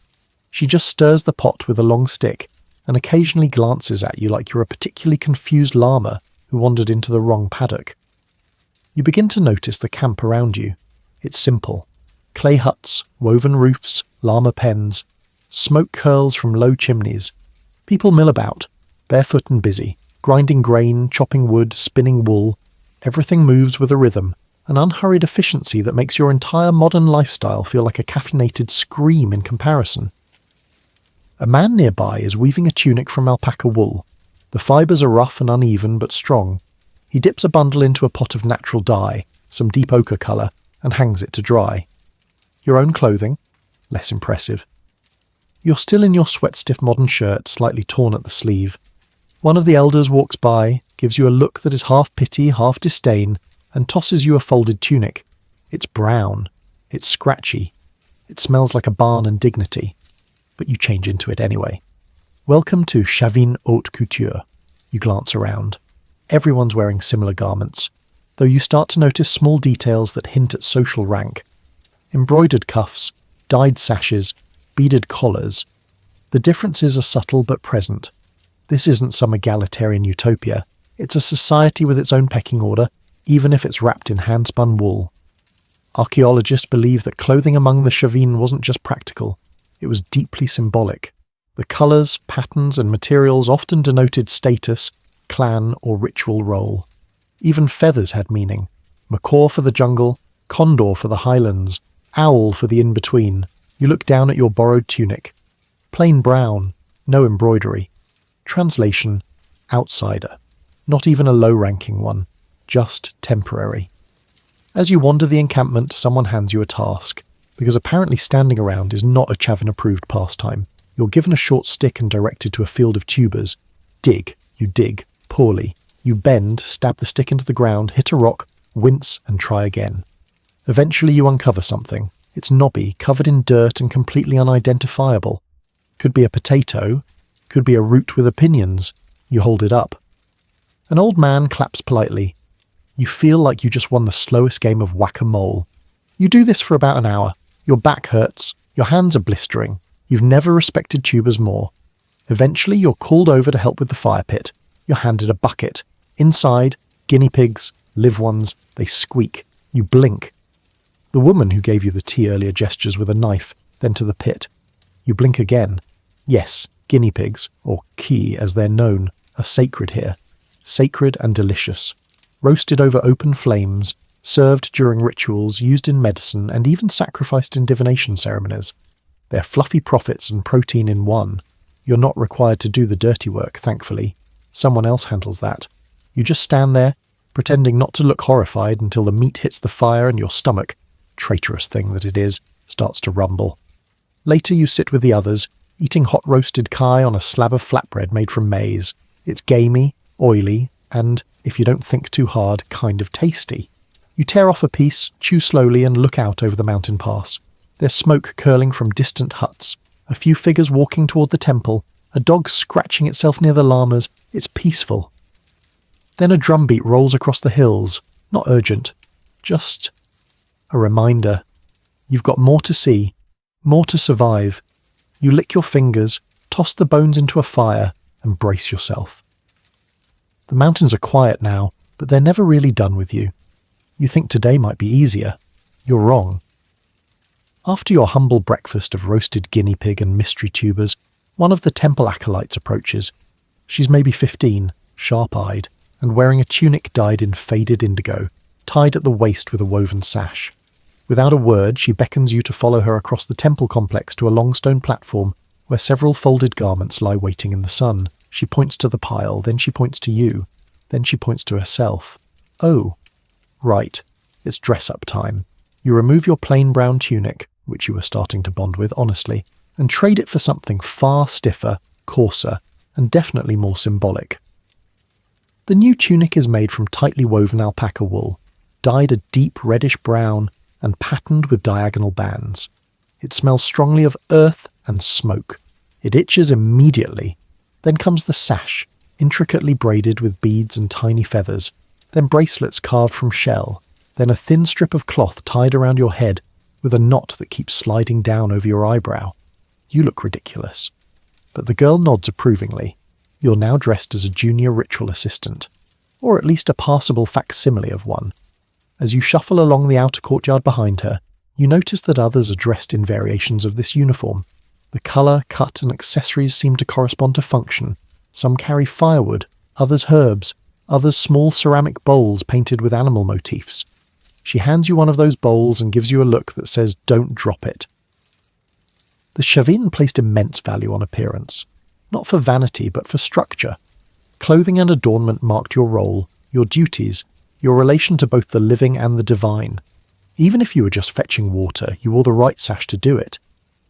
She just stirs the pot with a long stick and occasionally glances at you like you're a particularly confused llama who wandered into the wrong paddock. You begin to notice the camp around you. It's simple. Clay huts, woven roofs, llama pens. Smoke curls from low chimneys. People mill about, barefoot and busy, grinding grain, chopping wood, spinning wool. Everything moves with a rhythm, an unhurried efficiency that makes your entire modern lifestyle feel like a caffeinated scream in comparison. A man nearby is weaving a tunic from alpaca wool. The fibres are rough and uneven but strong. He dips a bundle into a pot of natural dye, some deep ochre colour, and hangs it to dry. Your own clothing? Less impressive. You're still in your sweat-stiff modern shirt, slightly torn at the sleeve. One of the elders walks by, gives you a look that is half pity, half disdain, and tosses you a folded tunic. It's brown. It's scratchy. It smells like a barn and dignity. But you change into it anyway. Welcome to Chavín haute couture. You glance around. Everyone's wearing similar garments, though you start to notice small details that hint at social rank. Embroidered cuffs, dyed sashes, beaded collars. The differences are subtle but present. This isn't some egalitarian utopia. It's a society with its own pecking order, even if it's wrapped in hand-spun wool. Archaeologists believe that clothing among the Chavín wasn't just practical. It was deeply symbolic. The colours, patterns and materials often denoted status, clan or ritual role. Even feathers had meaning. Macaw for the jungle, condor for the highlands, owl for the in-between. You look down at your borrowed tunic. Plain brown, no embroidery. Translation, outsider. Not even a low-ranking one, just temporary. As you wander the encampment, someone hands you a task, because apparently standing around is not a Chavín-approved pastime. You're given a short stick and directed to a field of tubers. Dig. You dig. Poorly. You bend, stab the stick into the ground, hit a rock, wince and try again. Eventually you uncover something. It's knobby, covered in dirt and completely unidentifiable. Could be a potato, could be a root with opinions. You hold it up. An old man claps politely. You feel like you just won the slowest game of whack-a-mole. You do this for about an hour. Your back hurts. Your hands are blistering. You've never respected tubers more. Eventually you're called over to help with the fire pit. You're handed a bucket. Inside, guinea pigs, live ones, they squeak. You blink. The woman who gave you the tea earlier gestures with a knife, then to the pit. You blink again. Yes, guinea pigs, or ki as they're known, are sacred here. Sacred and delicious. Roasted over open flames, served during rituals, used in medicine, and even sacrificed in divination ceremonies. They're fluffy profits and protein in one. You're not required to do the dirty work, thankfully. Someone else handles that. You just stand there, pretending not to look horrified until the meat hits the fire and your stomach, traitorous thing that it is, starts to rumble. Later you sit with the others, eating hot roasted kai on a slab of flatbread made from maize. It's gamey, oily, and, if you don't think too hard, kind of tasty. You tear off a piece, chew slowly and look out over the mountain pass. There's smoke curling from distant huts, a few figures walking toward the temple, a dog scratching itself near the llamas. It's peaceful. Then a drumbeat rolls across the hills, not urgent, just a reminder. You've got more to see, more to survive. You lick your fingers, toss the bones into a fire, and brace yourself. The mountains are quiet now, but they're never really done with you. You think today might be easier. You're wrong. After your humble breakfast of roasted guinea pig and mystery tubers, one of the temple acolytes approaches. She's maybe 15, sharp-eyed, and wearing a tunic dyed in faded indigo, tied at the waist with a woven sash. Without a word, she beckons you to follow her across the temple complex to a long stone platform where several folded garments lie waiting in the sun. She points to the pile, then she points to you, then she points to herself. Oh, right, it's dress-up time. You remove your plain brown tunic, which you were starting to bond with honestly, and trade it for something far stiffer, coarser, and definitely more symbolic. The new tunic is made from tightly woven alpaca wool, dyed a deep reddish brown and patterned with diagonal bands. It smells strongly of earth and smoke. It itches immediately. Then comes the sash, intricately braided with beads and tiny feathers, then bracelets carved from shell, then a thin strip of cloth tied around your head with a knot that keeps sliding down over your eyebrow. You look ridiculous. But the girl nods approvingly. You're now dressed as a junior ritual assistant, or at least a passable facsimile of one. As you shuffle along the outer courtyard behind her, you notice that others are dressed in variations of this uniform. The colour, cut and accessories seem to correspond to function. Some carry firewood, others herbs, others small ceramic bowls painted with animal motifs. She hands you one of those bowls and gives you a look that says, "Don't drop it." The Chavín placed immense value on appearance, not for vanity but for structure. Clothing and adornment marked your role, your duties, your relation to both the living and the divine. Even if you were just fetching water, you wore the right sash to do it.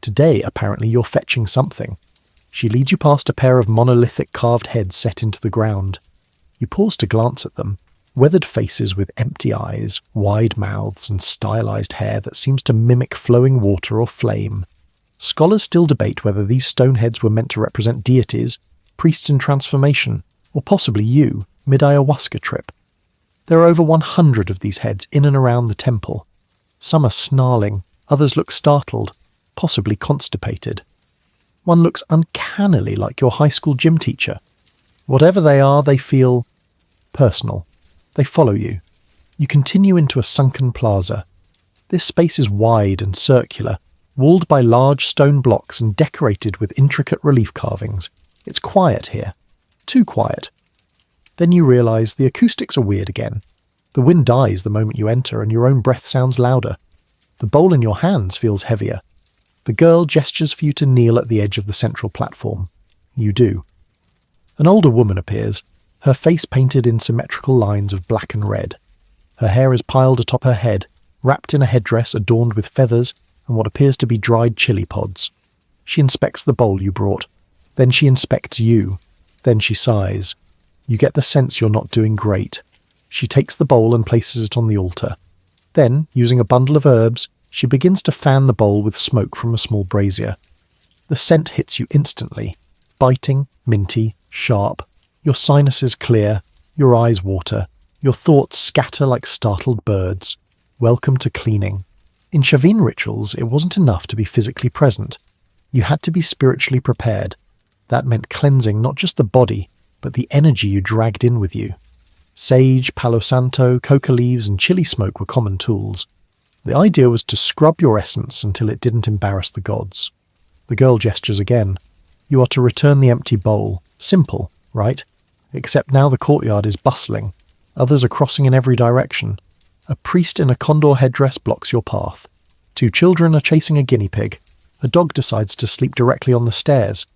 Today, apparently, you're fetching something. She leads you past a pair of monolithic carved heads set into the ground. You pause to glance at them, weathered faces with empty eyes, wide mouths, and stylized hair that seems to mimic flowing water or flame. Scholars still debate whether these stone heads were meant to represent deities, priests in transformation, or possibly you, mid-ayahuasca trip. There are over 100 of these heads in and around the temple. Some are snarling, others look startled, possibly constipated. One looks uncannily like your high school gym teacher. Whatever they are, they feel personal. They follow you. You continue into a sunken plaza. This space is wide and circular, walled by large stone blocks and decorated with intricate relief carvings. It's quiet here. Too quiet. Then you realise the acoustics are weird again. The wind dies the moment you enter and your own breath sounds louder. The bowl in your hands feels heavier. The girl gestures for you to kneel at the edge of the central platform. You do. An older woman appears, her face painted in symmetrical lines of black and red. Her hair is piled atop her head, wrapped in a headdress adorned with feathers and what appears to be dried chili pods. She inspects the bowl you brought. Then she inspects you. Then she sighs. You get the sense you're not doing great. She takes the bowl and places it on the altar. Then, using a bundle of herbs, she begins to fan the bowl with smoke from a small brazier. The scent hits you instantly. Biting, minty, sharp. Your sinuses clear. Your eyes water. Your thoughts scatter like startled birds. Welcome to cleaning. In Chavín rituals, it wasn't enough to be physically present. You had to be spiritually prepared. That meant cleansing not just the body, but the energy you dragged in with you. Sage, palo santo, coca leaves, and chili smoke were common tools. The idea was to scrub your essence until it didn't embarrass the gods. The girl gestures again. You are to return the empty bowl. Simple, right? Except now the courtyard is bustling. Others are crossing in every direction. A priest in a condor headdress blocks your path. 2 children are chasing a guinea pig. A dog decides to sleep directly on the stairs.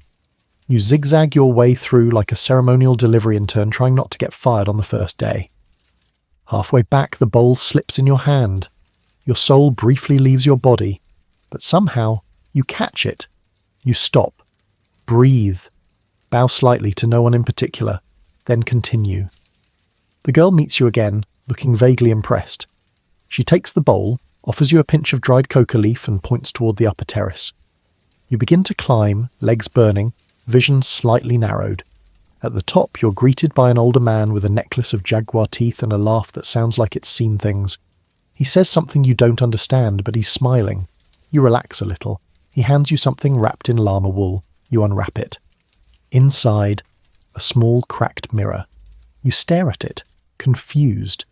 You zigzag your way through like a ceremonial delivery intern trying not to get fired on the first day. Halfway back, the bowl slips in your hand. Your soul briefly leaves your body, but somehow you catch it. You stop. Breathe. Bow slightly to no one in particular, then continue. The girl meets you again, looking vaguely impressed. She takes the bowl, offers you a pinch of dried coca leaf and points toward the upper terrace. You begin to climb, legs burning, vision slightly narrowed. At the top, you're greeted by an older man with a necklace of jaguar teeth and a laugh that sounds like it's seen things. He says something you don't understand, but he's smiling. You relax a little. He hands you something wrapped in llama wool. You unwrap it. Inside, a small cracked mirror. You stare at it, confused.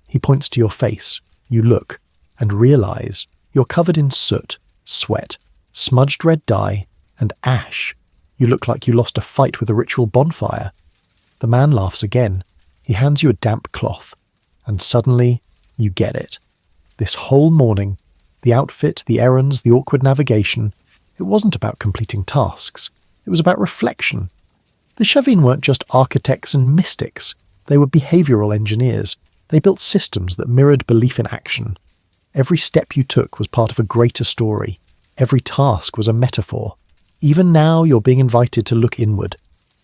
He points to your face. You look, and realize you're covered in soot, sweat, smudged red dye, and ash. You look like you lost a fight with a ritual bonfire. The man laughs again. He hands you a damp cloth. And suddenly, you get it. This whole morning, the outfit, the errands, the awkward navigation, it wasn't about completing tasks. It was about reflection. The Chavín weren't just architects and mystics. They were behavioral engineers. They built systems that mirrored belief in action. Every step you took was part of a greater story. Every task was a metaphor. Even now, you're being invited to look inward,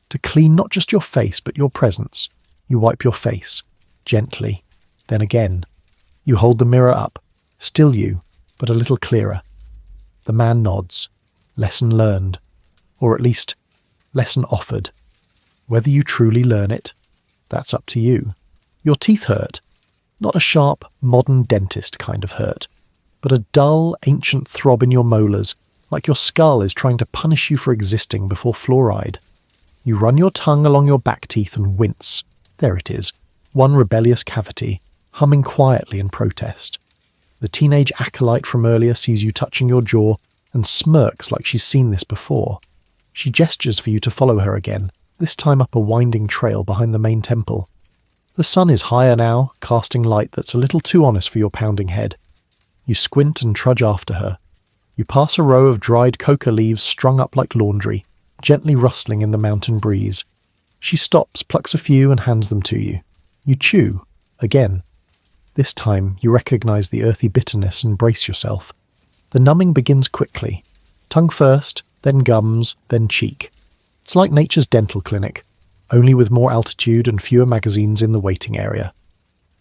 to clean not just your face, but your presence. You wipe your face, gently, then again. You hold the mirror up, still you, but a little clearer. The man nods. Lesson learned. Or at least, lesson offered. Whether you truly learn it, that's up to you. Your teeth hurt. Not a sharp, modern dentist kind of hurt, but a dull, ancient throb in your molars, like your skull is trying to punish you for existing before fluoride. You run your tongue along your back teeth and wince. There it is, one rebellious cavity, humming quietly in protest. The teenage acolyte from earlier sees you touching your jaw and smirks like she's seen this before. She gestures for you to follow her again, this time up a winding trail behind the main temple. The sun is higher now, casting light that's a little too honest for your pounding head. You squint and trudge after her. You pass a row of dried coca leaves strung up like laundry, gently rustling in the mountain breeze. She stops, plucks a few and hands them to you. You chew, again. This time you recognise the earthy bitterness and brace yourself. The numbing begins quickly. Tongue first, then gums, then cheek. It's like nature's dental clinic, only with more altitude and fewer magazines in the waiting area.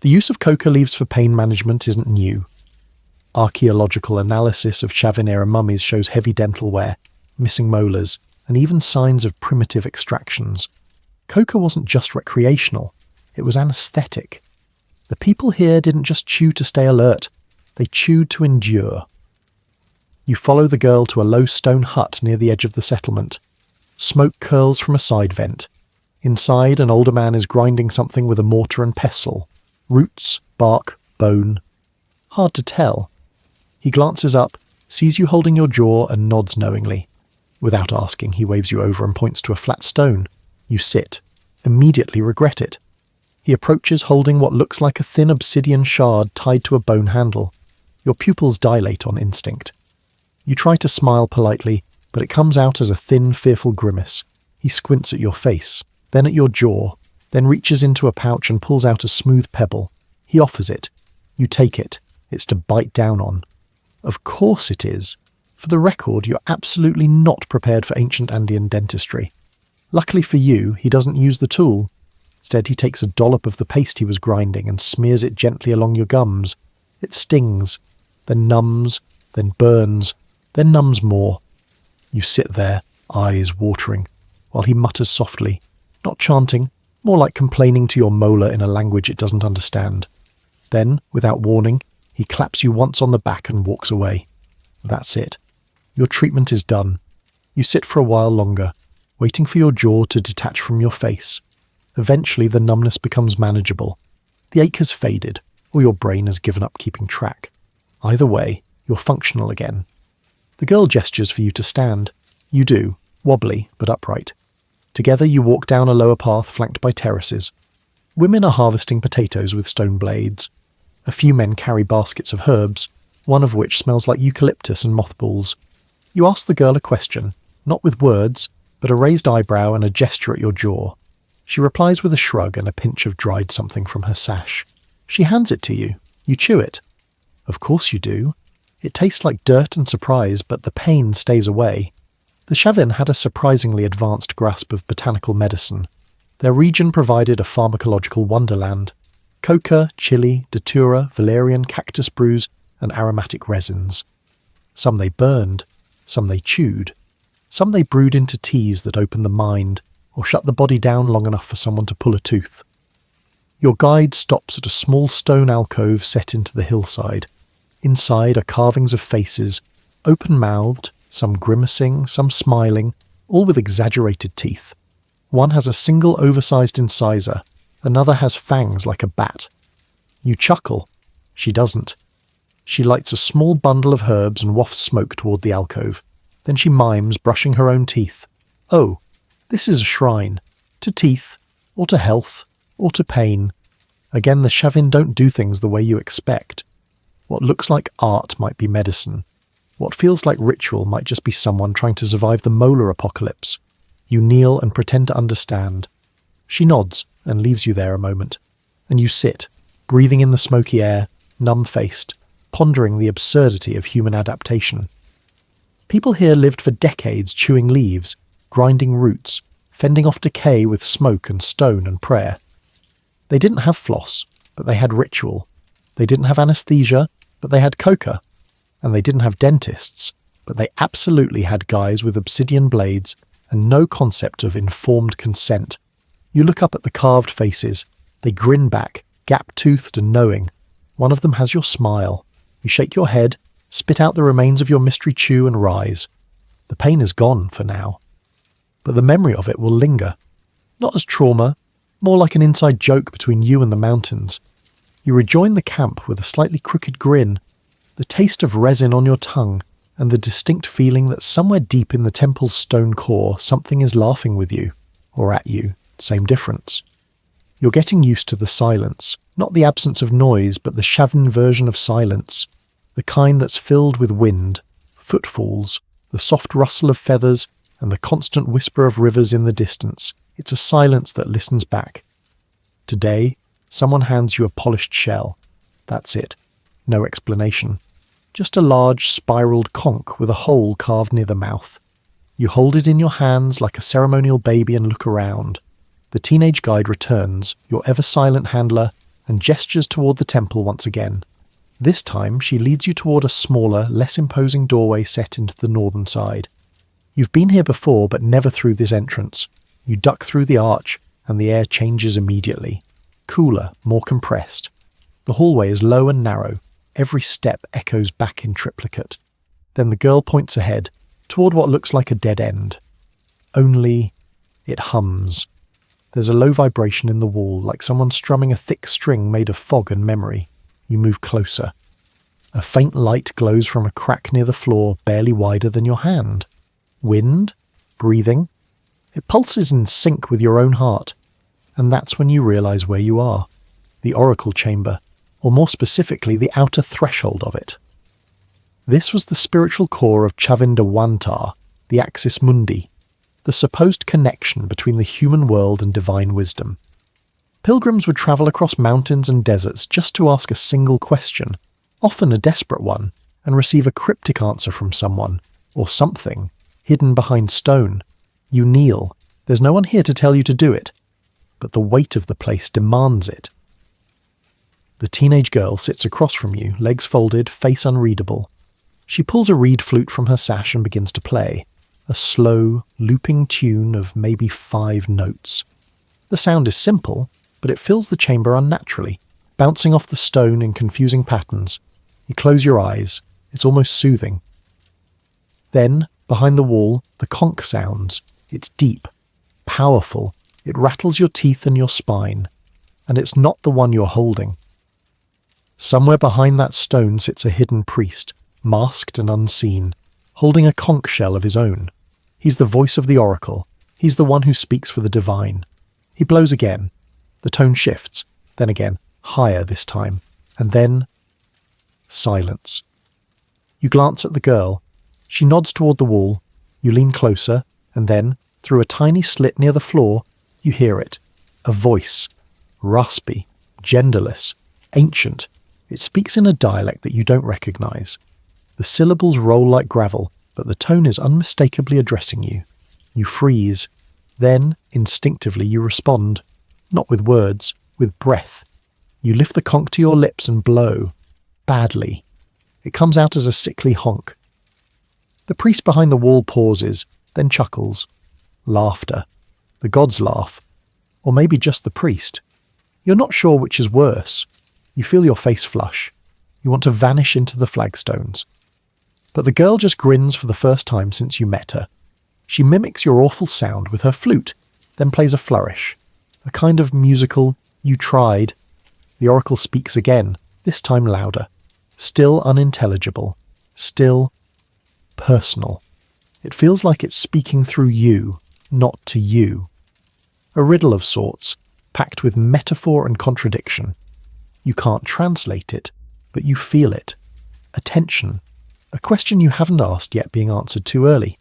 The use of coca leaves for pain management isn't new. Archaeological analysis of Chavín-era mummies shows heavy dental wear, missing molars, and even signs of primitive extractions. Coca wasn't just recreational, it was anesthetic. The people here didn't just chew to stay alert, they chewed to endure. You follow the girl to a low stone hut near the edge of the settlement. Smoke curls from a side vent. Inside, an older man is grinding something with a mortar and pestle. Roots, bark, bone. Hard to tell. He glances up, sees you holding your jaw and nods knowingly. Without asking, he waves you over and points to a flat stone. You sit. Immediately regret it. He approaches holding what looks like a thin obsidian shard tied to a bone handle. Your pupils dilate on instinct. You try to smile politely, but it comes out as a thin, fearful grimace. He squints at your face, then at your jaw, then reaches into a pouch and pulls out a smooth pebble. He offers it. You take it. It's to bite down on. Of course it is. For the record, you're absolutely not prepared for ancient Andean dentistry. Luckily for you, he doesn't use the tool. Instead, he takes a dollop of the paste he was grinding and smears it gently along your gums. It stings, then numbs, then burns, then numbs more. You sit there, eyes watering, while he mutters softly, not chanting, more like complaining to your molar in a language it doesn't understand. Then, without warning, he claps you once on the back and walks away. That's it. Your treatment is done. You sit for a while longer, waiting for your jaw to detach from your face. Eventually the numbness becomes manageable. The ache has faded, or your brain has given up keeping track. Either way, you're functional again. The girl gestures for you to stand. You do, wobbly but upright. Together you walk down a lower path flanked by terraces. Women are harvesting potatoes with stone blades. A few men carry baskets of herbs, one of which smells like eucalyptus and mothballs. You ask the girl a question, not with words, but a raised eyebrow and a gesture at your jaw. She replies with a shrug and a pinch of dried something from her sash. She hands it to you. You chew it. Of course you do. It tastes like dirt and surprise, but the pain stays away. The Chavín had a surprisingly advanced grasp of botanical medicine. Their region provided a pharmacological wonderland. Coca, chili, datura, valerian, cactus brews, and aromatic resins. Some they burned, some they chewed. Some they brewed into teas that opened the mind, or shut the body down long enough for someone to pull a tooth. Your guide stops at a small stone alcove set into the hillside. Inside are carvings of faces, open-mouthed, some grimacing, some smiling, all with exaggerated teeth. One has a single oversized incisor, another has fangs like a bat. You chuckle. She doesn't. She lights a small bundle of herbs and wafts smoke toward the alcove. Then she mimes, brushing her own teeth. Oh, this is a shrine. To teeth, or to health, or to pain. Again, the Chavín don't do things the way you expect. What looks like art might be medicine. What feels like ritual might just be someone trying to survive the molar apocalypse. You kneel and pretend to understand. She nods and leaves you there a moment. And you sit, breathing in the smoky air, numb-faced, pondering the absurdity of human adaptation. People here lived for decades chewing leaves, grinding roots, fending off decay with smoke and stone and prayer. They didn't have floss, but they had ritual. They didn't have anesthesia, but they had coca. And they didn't have dentists, but they absolutely had guys with obsidian blades and no concept of informed consent. You look up at the carved faces. They grin back, gap-toothed and knowing. One of them has your smile. You shake your head, spit out the remains of your mystery chew and rise. The pain is gone for now. But the memory of it will linger. Not as trauma, more like an inside joke between you and the mountains. You rejoin the camp with a slightly crooked grin, the taste of resin on your tongue, and the distinct feeling that somewhere deep in the temple's stone core something is laughing with you, or at you, same difference. You're getting used to the silence, not the absence of noise, but the Chavín version of silence, the kind that's filled with wind, footfalls, the soft rustle of feathers, and the constant whisper of rivers in the distance. It's a silence that listens back. Today, someone hands you a polished shell. That's it. No explanation. Just a large, spiraled conch with a hole carved near the mouth. You hold it in your hands like a ceremonial baby and look around. The teenage guide returns, your ever-silent handler, and gestures toward the temple once again. This time, she leads you toward a smaller, less imposing doorway set into the northern side. You've been here before, but never through this entrance. You duck through the arch, and the air changes immediately. Cooler, more compressed. The hallway is low and narrow. Every step echoes back in triplicate. Then the girl points ahead, toward what looks like a dead end. Only, it hums. There's a low vibration in the wall, like someone strumming a thick string made of fog and memory. You move closer. A faint light glows from a crack near the floor, barely wider than your hand. Wind? Breathing? It pulses in sync with your own heart. And that's when you realize where you are. The oracle chamber, or more specifically, the outer threshold of it. This was the spiritual core of Chavín de Huántar, the axis mundi, the supposed connection between the human world and divine wisdom. Pilgrims would travel across mountains and deserts just to ask a single question, often a desperate one, and receive a cryptic answer from someone, or something, hidden behind stone. You kneel. There's no one here to tell you to do it, but the weight of the place demands it. The teenage girl sits across from you, legs folded, face unreadable. She pulls a reed flute from her sash and begins to play, a slow, looping tune of maybe 5 notes. The sound is simple, but it fills the chamber unnaturally, bouncing off the stone in confusing patterns. You close your eyes. It's almost soothing. Then, behind the wall, the conch sounds. It's deep, powerful. It rattles your teeth and your spine. And it's not the one you're holding. Somewhere behind that stone sits a hidden priest, masked and unseen, holding a conch shell of his own. He's the voice of the oracle. He's the one who speaks for the divine. He blows again. The tone shifts, then again, higher this time, and then silence. You glance at the girl. She nods toward the wall. You lean closer, and then, through a tiny slit near the floor, you hear it. A voice. Raspy, genderless, ancient. It speaks in a dialect that you don't recognize. The syllables roll like gravel, but the tone is unmistakably addressing you. You freeze. Then, instinctively, you respond. Not with words, with breath. You lift the conch to your lips and blow. Badly. It comes out as a sickly honk. The priest behind the wall pauses, then chuckles. Laughter. The gods laugh. Or maybe just the priest. You're not sure which is worse. You feel your face flush. You want to vanish into the flagstones. But the girl just grins for the first time since you met her. She mimics your awful sound with her flute, then plays a flourish. A kind of musical, "You tried." The oracle speaks again, this time louder. Still unintelligible. Still personal. It feels like it's speaking through you, not to you. A riddle of sorts, packed with metaphor and contradiction. You can't translate it, but you feel it. A tension. A question you haven't asked yet being answered too early.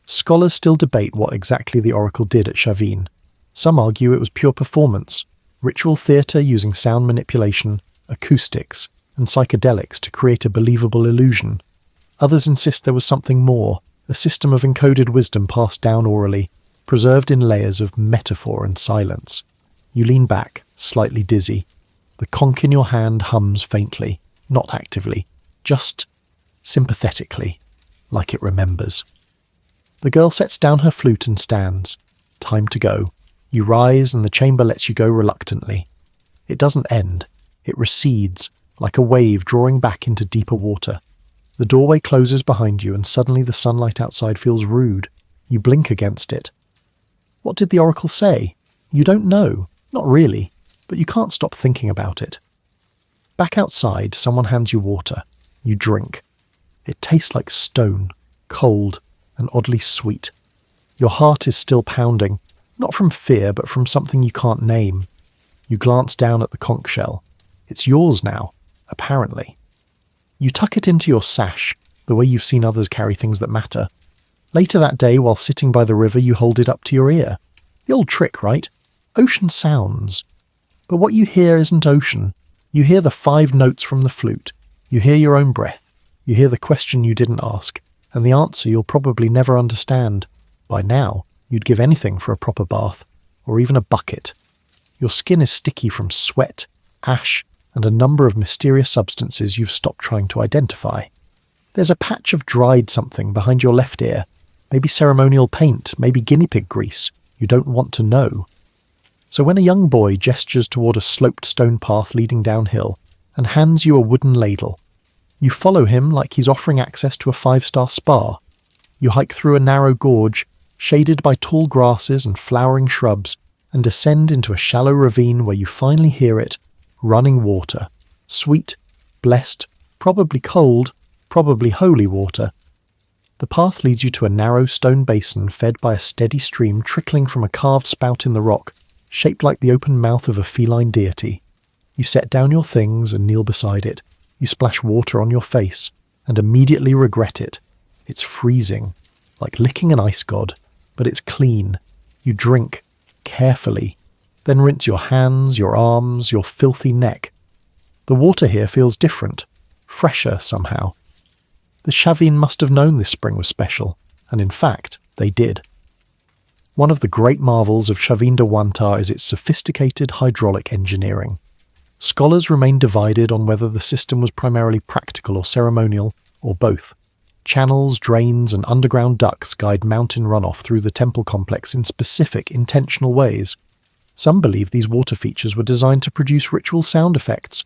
Scholars still debate what exactly the oracle did at Chavín. Some argue it was pure performance, ritual theatre using sound manipulation, acoustics, and psychedelics to create a believable illusion. Others insist there was something more, a system of encoded wisdom passed down orally, preserved in layers of metaphor and silence. You lean back, slightly dizzy. The conch in your hand hums faintly, not actively, just sympathetically, like it remembers. The girl sets down her flute and stands. Time to go. You rise and the chamber lets you go reluctantly. It doesn't end. It recedes, like a wave drawing back into deeper water. The doorway closes behind you and suddenly the sunlight outside feels rude. You blink against it. What did the oracle say? You don't know. Not really. But you can't stop thinking about it. Back outside, someone hands you water. You drink. It tastes like stone, cold, and oddly sweet. Your heart is still pounding, not from fear, but from something you can't name. You glance down at the conch shell. It's yours now, apparently. You tuck it into your sash, the way you've seen others carry things that matter. Later that day, while sitting by the river, you hold it up to your ear. The old trick, right? Ocean sounds. But what you hear isn't ocean. You hear the 5 notes from the flute. You hear your own breath. You hear the question you didn't ask, and the answer you'll probably never understand. By now, you'd give anything for a proper bath, or even a bucket. Your skin is sticky from sweat, ash, and a number of mysterious substances you've stopped trying to identify. There's a patch of dried something behind your left ear, maybe ceremonial paint, maybe guinea pig grease. You don't want to know. So when a young boy gestures toward a sloped stone path leading downhill and hands you a wooden ladle, you follow him like he's offering access to a 5-star spa. You hike through a narrow gorge, shaded by tall grasses and flowering shrubs, and descend into a shallow ravine where you finally hear it, running water. Sweet, blessed, probably cold, probably holy water. The path leads you to a narrow stone basin fed by a steady stream trickling from a carved spout in the rock, shaped like the open mouth of a feline deity. You set down your things and kneel beside it. You splash water on your face, and immediately regret it. It's freezing, like licking an ice god, but it's clean. You drink, carefully, then rinse your hands, your arms, your filthy neck. The water here feels different, fresher somehow. The Chavín must have known this spring was special, and in fact, they did. One of the great marvels of Chavín de Huántar is its sophisticated hydraulic engineering. Scholars remain divided on whether the system was primarily practical or ceremonial, or both. Channels, drains, and underground ducts guide mountain runoff through the temple complex in specific, intentional ways. Some believe these water features were designed to produce ritual sound effects.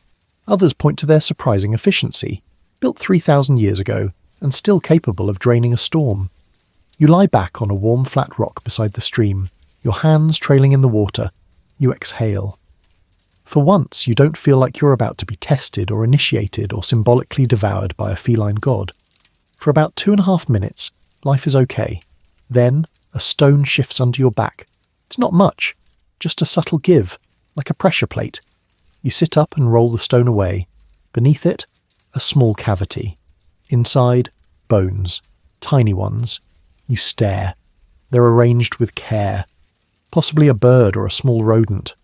Others point to their surprising efficiency, built 3,000 years ago, and still capable of draining a storm. You lie back on a warm flat rock beside the stream, your hands trailing in the water. You exhale. For once, you don't feel like you're about to be tested or initiated or symbolically devoured by a feline god. For about 2.5 minutes, life is okay. Then, a stone shifts under your back. It's not much, just a subtle give, like a pressure plate. You sit up and roll the stone away. Beneath it, a small cavity. Inside, bones, tiny ones. You stare. They're arranged with care. Possibly a bird or a small rodent.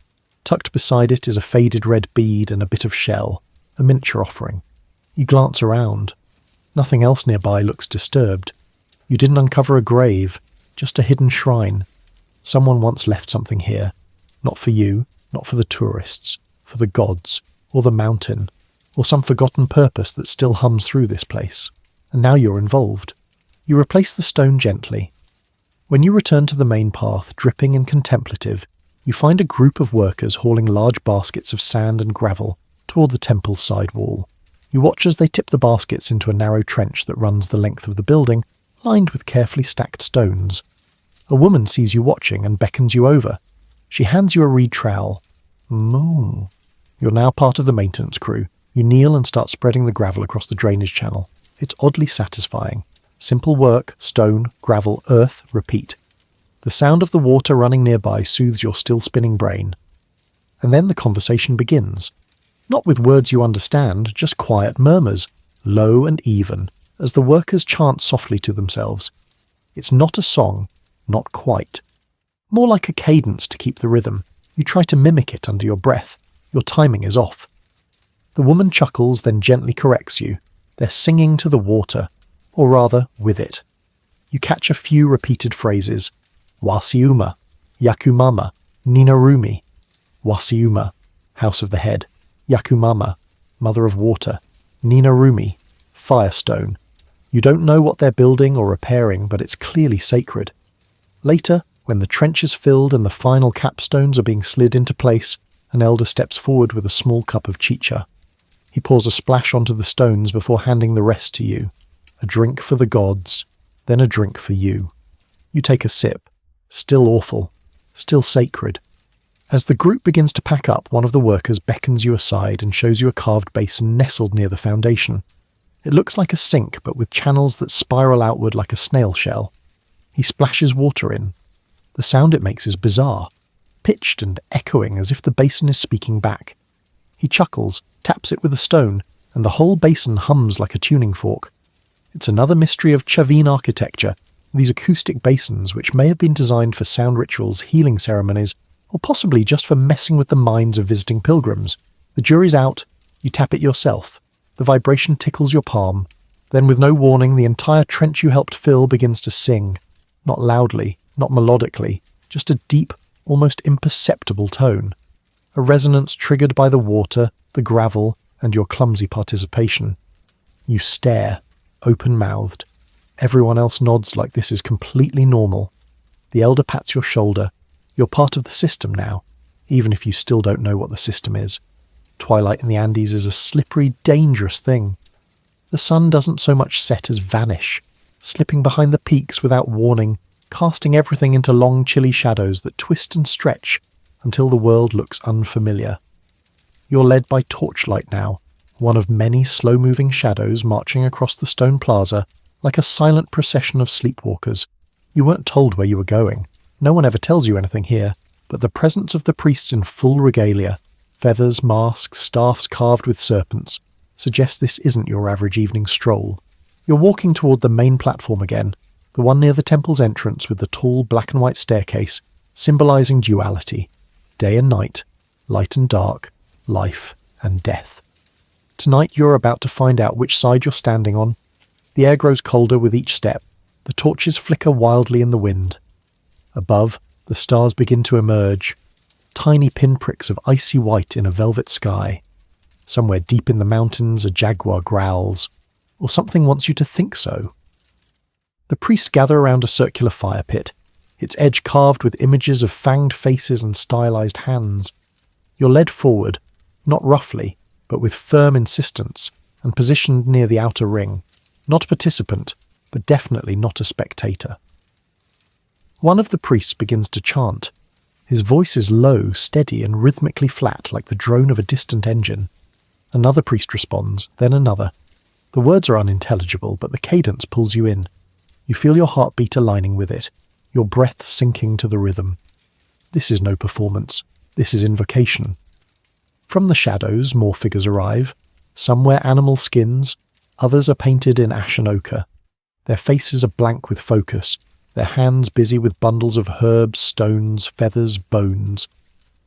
Tucked beside it is a faded red bead and a bit of shell, a miniature offering. You glance around. Nothing else nearby looks disturbed. You didn't uncover a grave, just a hidden shrine. Someone once left something here. Not for you, not for the tourists, for the gods, or the mountain, or some forgotten purpose that still hums through this place. And now you're involved. You replace the stone gently. When you return to the main path, dripping and contemplative, you find a group of workers hauling large baskets of sand and gravel toward the temple's side wall. You watch as they tip the baskets into a narrow trench that runs the length of the building, lined with carefully stacked stones. A woman sees you watching and beckons you over. She hands you a reed trowel. Moo. You're now part of the maintenance crew. You kneel and start spreading the gravel across the drainage channel. It's oddly satisfying. Simple work, stone, gravel, earth, repeat. The sound of the water running nearby soothes your still spinning brain. And then the conversation begins. Not with words you understand, just quiet murmurs, low and even, as the workers chant softly to themselves. It's not a song, not quite. More like a cadence to keep the rhythm. You try to mimic it under your breath. Your timing is off. The woman chuckles, then gently corrects you. They're singing to the water, or rather, with it. You catch a few repeated phrases. Wasiuma, Yakumama, Ninarumi. Wasiuma, house of the head. Yakumama, mother of water. Ninarumi, firestone. You don't know what they're building or repairing, but it's clearly sacred. Later, when the trench is filled and the final capstones are being slid into place, an elder steps forward with a small cup of chicha. He pours a splash onto the stones before handing the rest to you. A drink for the gods, then a drink for you. You take a sip. Still awful. Still sacred. As the group begins to pack up, one of the workers beckons you aside and shows you a carved basin nestled near the foundation. It looks like a sink, but with channels that spiral outward like a snail shell. He splashes water in. The sound it makes is bizarre. pitched and echoing as if the basin is speaking back. He chuckles, taps it with a stone, and the whole basin hums like a tuning fork. It's another mystery of Chavín architecture, these acoustic basins which may have been designed for sound rituals, healing ceremonies, or possibly just for messing with the minds of visiting pilgrims. The jury's out, you tap it yourself. The vibration tickles your palm. Then with no warning, the entire trench you helped fill begins to sing. Not loudly, not melodically, just a deep, almost imperceptible tone. A resonance triggered by the water, the gravel, and your clumsy participation. You stare, open-mouthed. Everyone else nods like this is completely normal. The elder pats your shoulder. You're part of the system now, even if you still don't know what the system is. Twilight in the Andes is a slippery, dangerous thing. The sun doesn't so much set as vanish, slipping behind the peaks without warning, casting everything into long, chilly shadows that twist and stretch until the world looks unfamiliar. You're led by torchlight now, one of many slow-moving shadows marching across the stone plaza like a silent procession of sleepwalkers. You weren't told where you were going. No one ever tells you anything here, but the presence of the priests in full regalia, feathers, masks, staffs carved with serpents, suggests this isn't your average evening stroll. You're walking toward the main platform again, the one near the temple's entrance with the tall black and white staircase, symbolizing duality, day and night, light and dark, life and death. Tonight you're about to find out which side you're standing on. The air grows colder with each step. The torches flicker wildly in the wind. Above, the stars begin to emerge, tiny pinpricks of icy white in a velvet sky. Somewhere deep in the mountains, a jaguar growls, or something wants you to think so. The priests gather around a circular fire pit, its edge carved with images of fanged faces and stylized hands. You're led forward, not roughly, but with firm insistence, and positioned near the outer ring. Not a participant, but definitely not a spectator. One of the priests begins to chant. His voice is low, steady, and rhythmically flat like the drone of a distant engine. Another priest responds, then another. The words are unintelligible, but the cadence pulls you in. You feel your heartbeat aligning with it, your breath sinking to the rhythm. This is no performance. This is invocation. From the shadows, more figures arrive. Some wear animal skins, others are painted in ashen ochre. Their faces are blank with focus, their hands busy with bundles of herbs, stones, feathers, bones.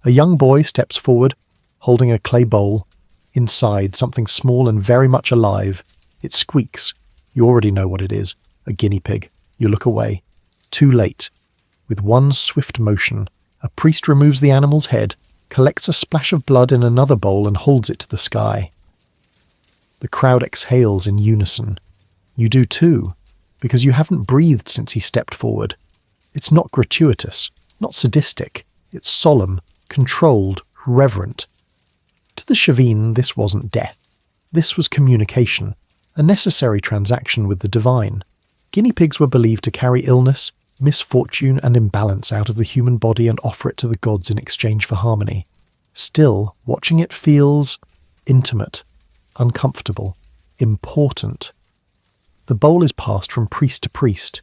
A young boy steps forward, holding a clay bowl. Inside, something small and very much alive. It squeaks. You already know what it is. A guinea pig. You look away. Too late. With one swift motion, a priest removes the animal's head, collects a splash of blood in another bowl and holds it to the sky. The crowd exhales in unison. You do too, because you haven't breathed since he stepped forward. It's not gratuitous, not sadistic. It's solemn, controlled, reverent. To the Chavín, this wasn't death. This was communication, a necessary transaction with the divine. Guinea pigs were believed to carry illness, misfortune, and imbalance out of the human body and offer it to the gods in exchange for harmony. Still, watching it feels intimate, uncomfortable, important. The bowl is passed from priest to priest.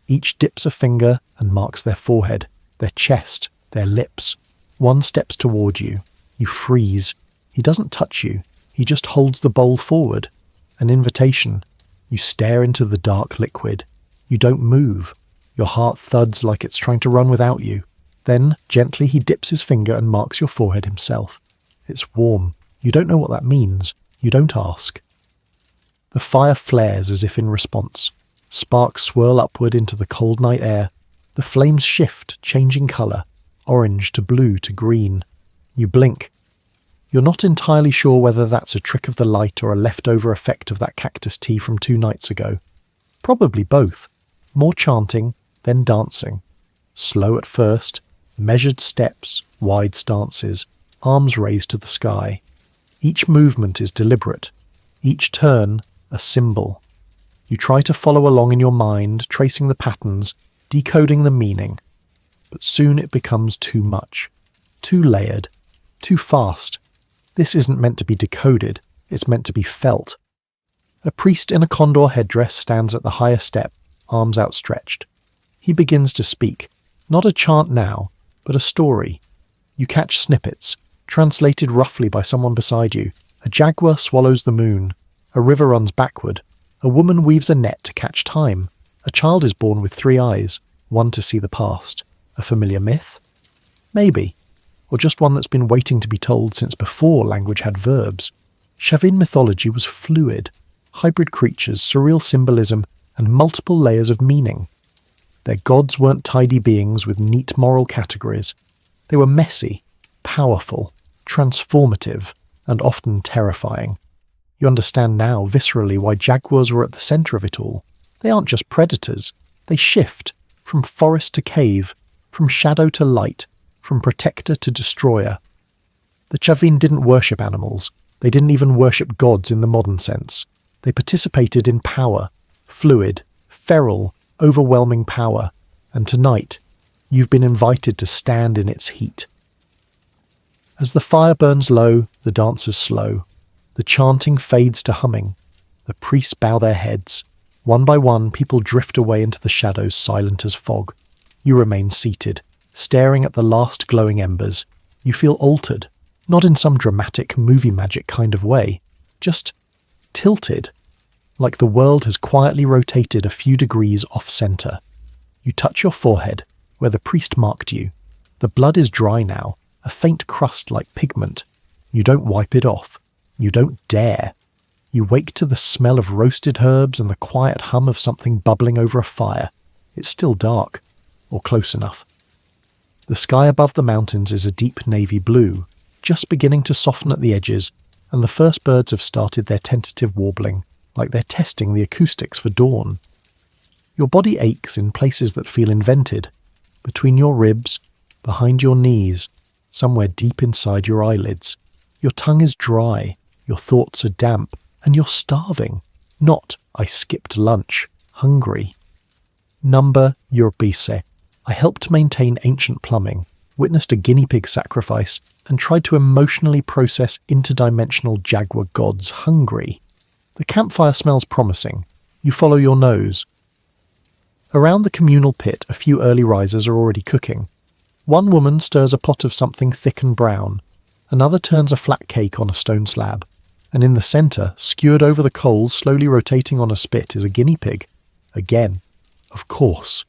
Each dips a finger and marks their forehead, their chest, their lips. One steps toward you. You freeze. He doesn't touch you. He just holds the bowl forward. An invitation. You stare into the dark liquid. You don't move. Your heart thuds like it's trying to run without you. Then, gently, he dips his finger and marks your forehead himself. It's warm. You don't know what that means. You don't ask. The fire flares as if in response. Sparks swirl upward into the cold night air. The flames shift, changing colour, orange to blue to green. You blink. You're not entirely sure whether that's a trick of the light or a leftover effect of that cactus tea from 2 nights ago. Probably both. More chanting, then dancing. Slow at first, measured steps, wide stances, arms raised to the sky. Each movement is deliberate. Each turn, a symbol. You try to follow along in your mind, tracing the patterns, decoding the meaning. But soon it becomes too much. Too layered. Too fast. This isn't meant to be decoded, it's meant to be felt. A priest in a condor headdress stands at the higher step, arms outstretched. He begins to speak, not a chant now, but a story. You catch snippets, translated roughly by someone beside you. A jaguar swallows the moon. A river runs backward. A woman weaves a net to catch time. A child is born with 3 eyes, one to see the past. A familiar myth? Maybe. Or just one that's been waiting to be told since before language had verbs. Chavín mythology was fluid. Hybrid creatures, surreal symbolism, and multiple layers of meaning. Their gods weren't tidy beings with neat moral categories. They were messy, powerful, transformative, and often terrifying. You understand now viscerally why jaguars were at the centre of it all. They aren't just predators. They shift, from forest to cave, from shadow to light, from protector to destroyer. The Chavín didn't worship animals. They didn't even worship gods in the modern sense. They participated in power, fluid, feral, overwhelming power, and tonight, you've been invited to stand in its heat. As the fire burns low, the dancers slow. The chanting fades to humming. The priests bow their heads. One by one, people drift away into the shadows, silent as fog. You remain seated, staring at the last glowing embers. You feel altered, not in some dramatic movie magic kind of way, just tilted, like the world has quietly rotated a few degrees off-centre. You touch your forehead, where the priest marked you. The blood is dry now, a faint crust like pigment. You don't wipe it off. You don't dare. You wake to the smell of roasted herbs and the quiet hum of something bubbling over a fire. It's still dark, or close enough. The sky above the mountains is a deep navy blue, just beginning to soften at the edges, and the first birds have started their tentative warbling, like they're testing the acoustics for dawn. Your body aches in places that feel invented, between your ribs, behind your knees, somewhere deep inside your eyelids. Your tongue is dry, your thoughts are damp, and you're starving. Not, I skipped lunch, hungry. Number Urbise. I helped maintain ancient plumbing, witnessed a guinea pig sacrifice, and tried to emotionally process interdimensional jaguar gods hungry. The campfire smells promising. You follow your nose. Around the communal pit, a few early risers are already cooking. One woman stirs a pot of something thick and brown. Another turns a flat cake on a stone slab. And in the centre, skewered over the coals, slowly rotating on a spit, is a guinea pig. Again. Of course.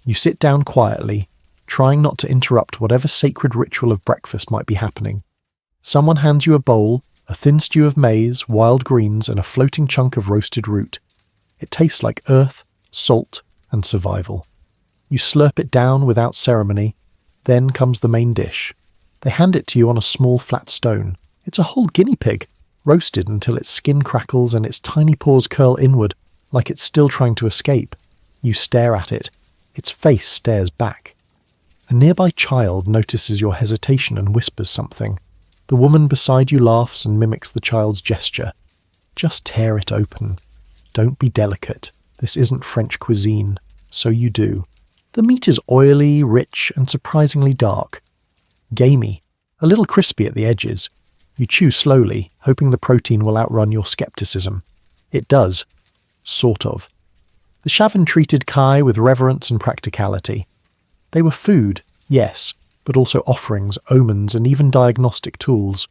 You sit down quietly, trying not to interrupt whatever sacred ritual of breakfast might be happening. Someone hands you a bowl, a thin stew of maize, wild greens, and a floating chunk of roasted root. It tastes like earth, salt, and survival. You slurp it down without ceremony. Then comes the main dish. They hand it to you on a small flat stone. It's a whole guinea pig, roasted until its skin crackles and its tiny paws curl inward, like it's still trying to escape. You stare at it. Its face stares back. A nearby child notices your hesitation and whispers something. The woman beside you laughs and mimics the child's gesture. Just tear it open. Don't be delicate. This isn't French cuisine. So you do. The meat is oily, rich, and surprisingly dark. Gamey. A little crispy at the edges. You chew slowly, hoping the protein will outrun your skepticism. It does. Sort of. The Chavín treated Kai with reverence and practicality. They were food, yes, but also offerings, omens, and even diagnostic tools.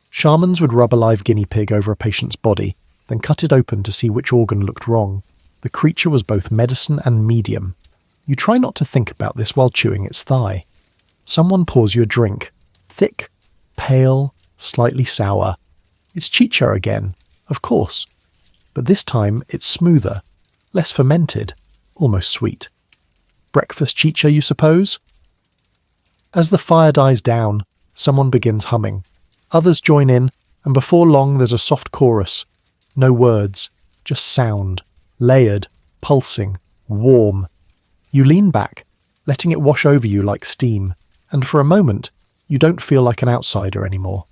Shamans would rub a live guinea pig over a patient's body, then cut it open to see which organ looked wrong. The creature was both medicine and medium. You try not to think about this while chewing its thigh. Someone pours you a drink. Thick, pale, slightly sour. It's chicha again, of course. But this time it's smoother, less fermented, almost sweet. Breakfast chicha, you suppose? As the fire dies down, someone begins humming. Others join in, and before long there's a soft chorus. No words, just sound, layered, pulsing, warm. You lean back, letting it wash over you like steam, and for a moment, you don't feel like an outsider anymore.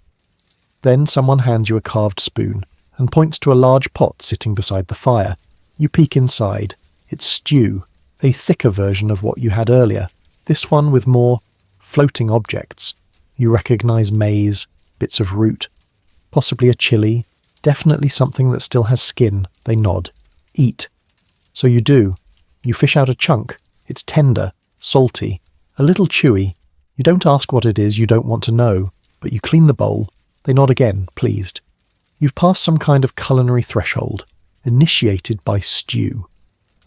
Then someone hands you a carved spoon and points to a large pot sitting beside the fire. You peek inside. It's stew, a thicker version of what you had earlier, this one with more floating objects. You recognize maize, bits of root, possibly a chili, definitely something that still has skin. They nod. Eat. So you do. You fish out a chunk. It's tender, salty, a little chewy. You don't ask what it is you don't want to know, but you clean the bowl. They nod again, pleased. You've passed some kind of culinary threshold, initiated by stew.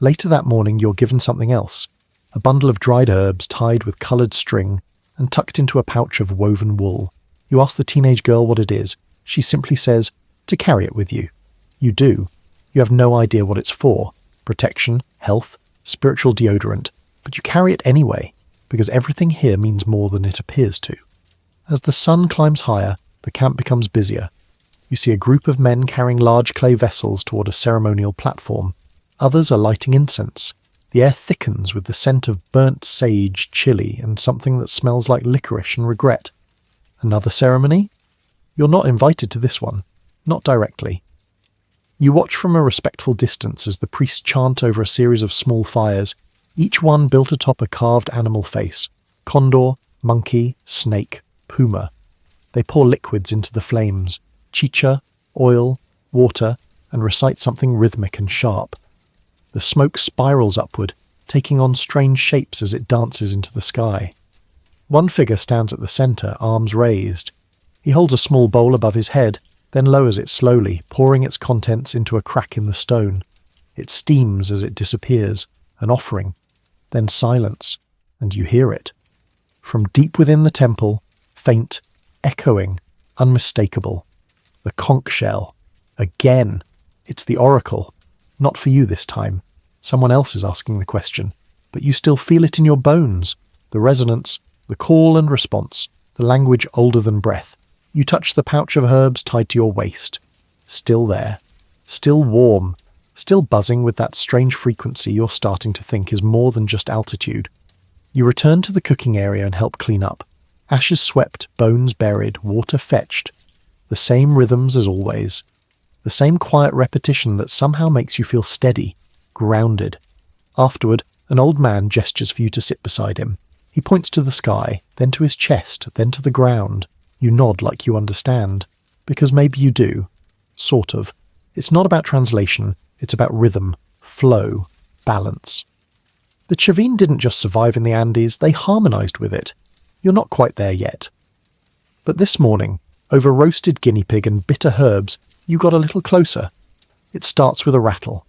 Later that morning you're given something else, a bundle of dried herbs tied with coloured string and tucked into a pouch of woven wool. You ask the teenage girl what it is. She simply says, to carry it with you. You do. You have no idea what it's for. Protection, health, spiritual deodorant. But you carry it anyway, because everything here means more than it appears to. As the sun climbs higher, the camp becomes busier. You see a group of men carrying large clay vessels toward a ceremonial platform. Others are lighting incense. The air thickens with the scent of burnt sage, chili, and something that smells like licorice and regret. Another ceremony? You're not invited to this one. Not directly. You watch from a respectful distance as the priests chant over a series of small fires, each one built atop a carved animal face. Condor, monkey, snake, puma. They pour liquids into the flames. Chicha, oil, water, and recite something rhythmic and sharp. The smoke spirals upward, taking on strange shapes as it dances into the sky. One figure stands at the centre, arms raised. He holds a small bowl above his head, then lowers it slowly, pouring its contents into a crack in the stone. It steams as it disappears, an offering. Then silence, and you hear it. From deep within the temple, faint, echoing, unmistakable. The conch shell. Again. It's the oracle. Not for you this time. Someone else is asking the question. But you still feel it in your bones. The resonance, the call and response, the language older than breath. You touch the pouch of herbs tied to your waist. Still there. Still warm. Still buzzing with that strange frequency you're starting to think is more than just altitude. You return to the cooking area and help clean up. Ashes swept, bones buried, water fetched. The same rhythms as always. The same quiet repetition that somehow makes you feel steady, grounded. Afterward, an old man gestures for you to sit beside him. He points to the sky, then to his chest, then to the ground. You nod like you understand. Because maybe you do. Sort of. It's not about translation, it's about rhythm, flow, balance. The Chavín didn't just survive in the Andes, they harmonized with it. You're not quite there yet. But this morning, over roasted guinea pig and bitter herbs, you got a little closer. It starts with a rattle.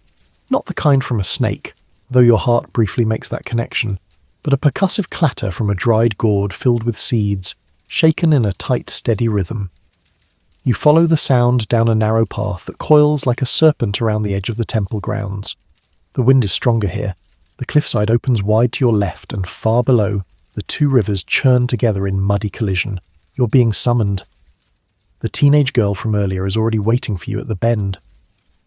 Not the kind from a snake, though your heart briefly makes that connection, but a percussive clatter from a dried gourd filled with seeds, shaken in a tight, steady rhythm. You follow the sound down a narrow path that coils like a serpent around the edge of the temple grounds. The wind is stronger here. The cliffside opens wide to your left, and far below, the two rivers churn together in muddy collision. You're being summoned. The teenage girl from earlier is already waiting for you at the bend.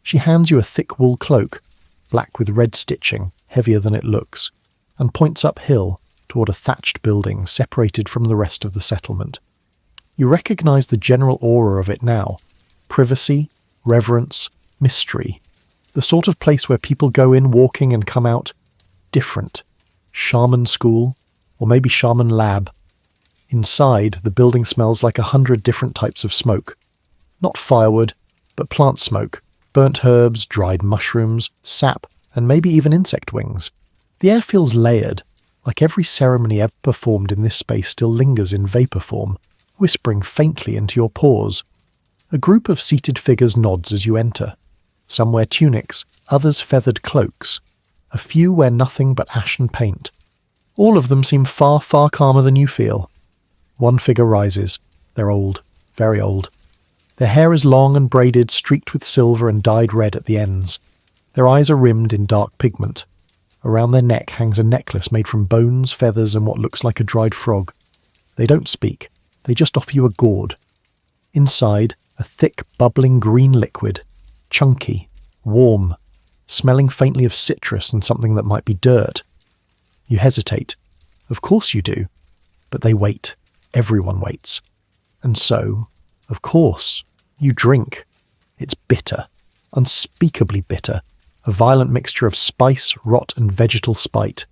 She hands you a thick wool cloak, black with red stitching, heavier than it looks, and points uphill toward a thatched building separated from the rest of the settlement. You recognize the general aura of it now. Privacy, reverence, mystery. The sort of place where people go in walking and come out different. Shaman school, or maybe shaman lab. Inside, the building smells like 100 different types of smoke. Not firewood, but plant smoke, burnt herbs, dried mushrooms, sap, and maybe even insect wings. The air feels layered, like every ceremony ever performed in this space still lingers in vapour form, whispering faintly into your pores. A group of seated figures nods as you enter. Some wear tunics, others feathered cloaks. A few wear nothing but ashen paint. All of them seem far, far calmer than you feel. One figure rises. They're old, very old. Their hair is long and braided, streaked with silver and dyed red at the ends. Their eyes are rimmed in dark pigment. Around their neck hangs a necklace made from bones, feathers, and what looks like a dried frog. They don't speak. They just offer you a gourd. Inside, a thick, bubbling green liquid. Chunky, warm, smelling faintly of citrus and something that might be dirt. You hesitate. Of course you do. But they wait. Everyone waits. And so, of course, you drink. It's bitter. Unspeakably bitter. A violent mixture of spice, rot, and vegetal spite.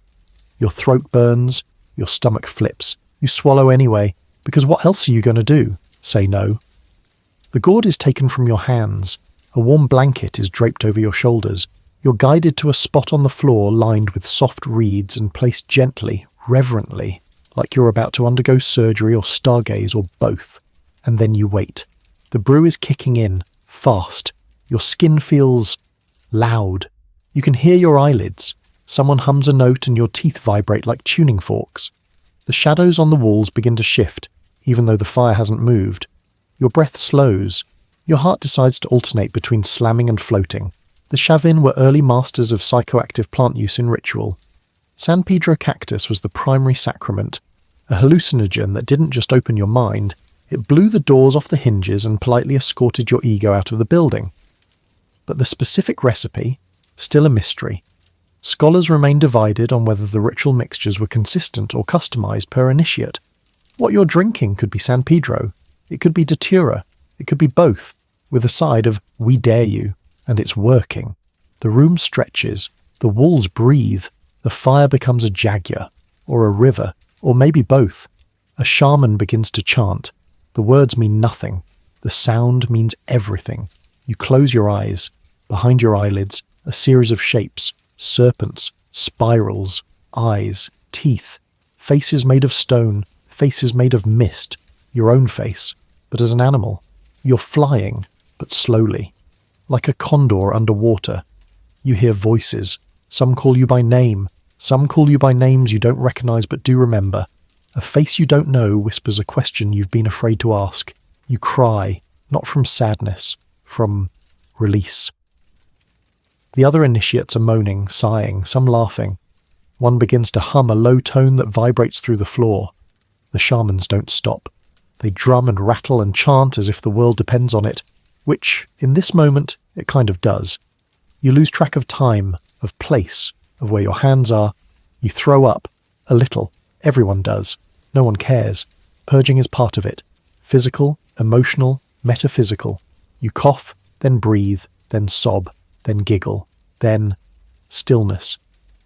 Your throat burns. Your stomach flips. You swallow anyway, because what else are you going to do? Say no. The gourd is taken from your hands. A warm blanket is draped over your shoulders. You're guided to a spot on the floor lined with soft reeds and placed gently, reverently. like you're about to undergo surgery or stargaze or both. And then you wait. The brew is kicking in, fast. Your skin feels loud. You can hear your eyelids. Someone hums a note and your teeth vibrate like tuning forks. The shadows on the walls begin to shift, even though the fire hasn't moved. Your breath slows. Your heart decides to alternate between slamming and floating. The Chavín were early masters of psychoactive plant use in ritual. San Pedro cactus was the primary sacrament, a hallucinogen that didn't just open your mind, it blew the doors off the hinges and politely escorted your ego out of the building. But the specific recipe, still a mystery. Scholars remain divided on whether the ritual mixtures were consistent or customized per initiate. What you're drinking could be San Pedro, it could be datura, it could be both, with a side of "we dare you," and it's working. The room stretches, the walls breathe, the fire becomes a jaguar, or a river, or maybe both. A shaman begins to chant. The words mean nothing. The sound means everything. You close your eyes. Behind your eyelids, a series of shapes, serpents, spirals, eyes, teeth, faces made of stone, faces made of mist, your own face, but as an animal. You're flying, but slowly, like a condor underwater. You hear voices. Some call you by name. Some call you by names you don't recognize but do remember. A face you don't know whispers a question you've been afraid to ask. You cry, not from sadness, from release. The other initiates are moaning, sighing, some laughing. One begins to hum a low tone that vibrates through the floor. The shamans don't stop. They drum and rattle and chant as if the world depends on it, which, in this moment, it kind of does. You lose track of time, of place, of where your hands are. You throw up, a little. Everyone does. No one cares. Purging is part of it. Physical, emotional, metaphysical. You cough, then breathe, then sob, then giggle, then stillness.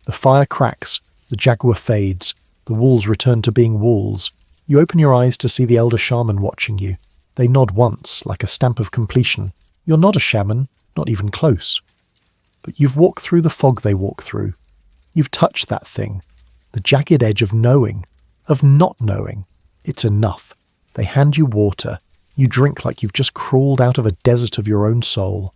The fire cracks, the jaguar fades, the walls return to being walls. You open your eyes to see the elder shaman watching you. They nod once, like a stamp of completion. You're not a shaman, not even close. But you've walked through the fog they walk through. You've touched that thing, the jagged edge of knowing, of not knowing. It's enough. They hand you water. You drink like you've just crawled out of a desert of your own soul.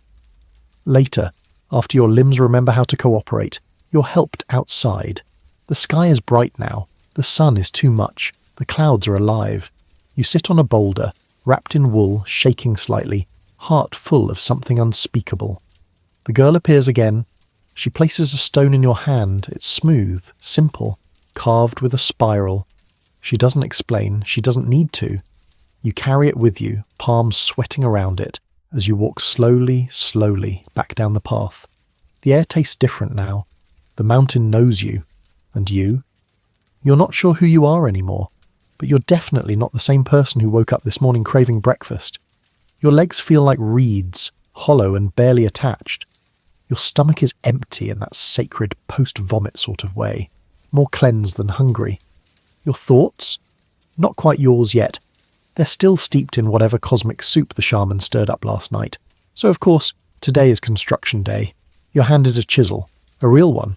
Later, after your limbs remember how to cooperate, you're helped outside. The sky is bright now. The sun is too much. The clouds are alive. You sit on a boulder, wrapped in wool, shaking slightly, heart full of something unspeakable. The girl appears again. She places a stone in your hand. It's smooth, simple, carved with a spiral. She doesn't explain. She doesn't need to. You carry it with you, palms sweating around it, as you walk slowly, slowly back down the path. The air tastes different now. The mountain knows you. And you? You're not sure who you are anymore, but you're definitely not the same person who woke up this morning craving breakfast. Your legs feel like reeds, hollow and barely attached. Your stomach is empty in that sacred post-vomit sort of way, more cleansed than hungry. Your thoughts? Not quite yours yet. They're still steeped in whatever cosmic soup the shaman stirred up last night. So of course, today is construction day. You're handed a chisel, a real one.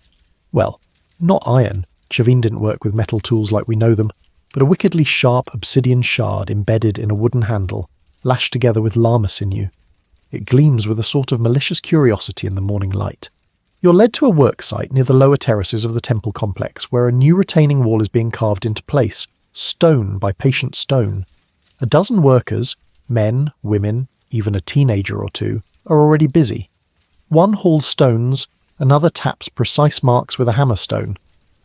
Well, not iron. Chavín didn't work with metal tools like we know them, but a wickedly sharp obsidian shard embedded in a wooden handle, lashed together with llama sinew. It gleams with a sort of malicious curiosity in the morning light. You're led to a work site near the lower terraces of the temple complex, where a new retaining wall is being carved into place, stone by patient stone. A dozen workers, men, women, even a teenager or two, are already busy. One hauls stones, another taps precise marks with a hammerstone.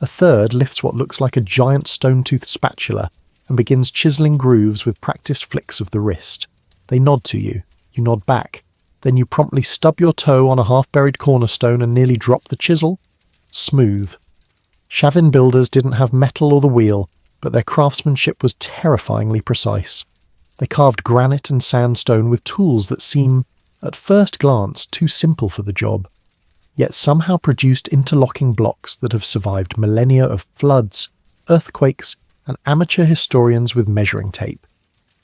A third lifts what looks like a giant stone-toothed spatula and begins chiselling grooves with practiced flicks of the wrist. They nod to you. You nod back. Then you promptly stub your toe on a half-buried cornerstone and nearly drop the chisel. Smooth. Chavín builders didn't have metal or the wheel, but their craftsmanship was terrifyingly precise. They carved granite and sandstone with tools that seem, at first glance, too simple for the job, yet somehow produced interlocking blocks that have survived millennia of floods, earthquakes, and amateur historians with measuring tape.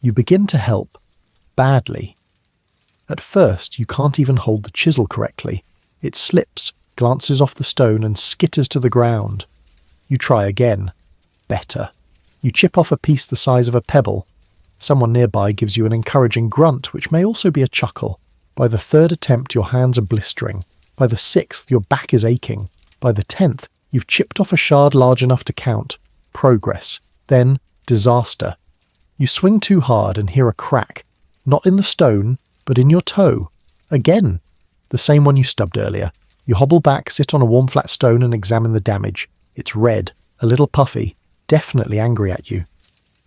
You begin to help. Badly. At first, you can't even hold the chisel correctly. It slips, glances off the stone, and skitters to the ground. You try again. Better. You chip off a piece the size of a pebble. Someone nearby gives you an encouraging grunt, which may also be a chuckle. By the third attempt, your hands are blistering. By the sixth, your back is aching. By the 10th, you've chipped off a shard large enough to count. Progress. Then, disaster. You swing too hard and hear a crack. Not in the stone, but in your toe. Again. The same one you stubbed earlier. You hobble back, sit on a warm flat stone and examine the damage. It's red, a little puffy, definitely angry at you.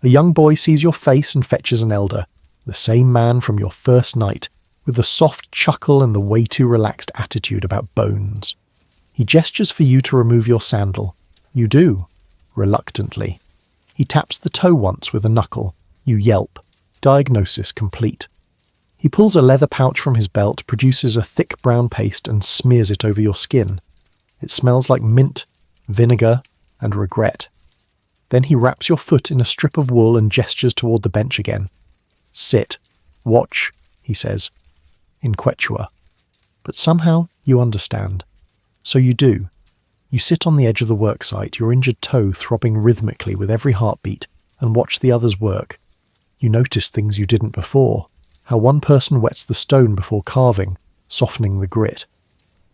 A young boy sees your face and fetches an elder. The same man from your first night, with the soft chuckle and the way too relaxed attitude about bones. He gestures for you to remove your sandal. You do, reluctantly. He taps the toe once with a knuckle. You yelp. Diagnosis complete. He pulls a leather pouch from his belt, produces a thick brown paste and smears it over your skin. It smells like mint, vinegar, and regret. Then he wraps your foot in a strip of wool and gestures toward the bench again. Sit. Watch, he says, in Quechua. But somehow you understand. So you do. You sit on the edge of the worksite, your injured toe throbbing rhythmically with every heartbeat, and watch the others work. You notice things you didn't before. How one person wets the stone before carving, softening the grit.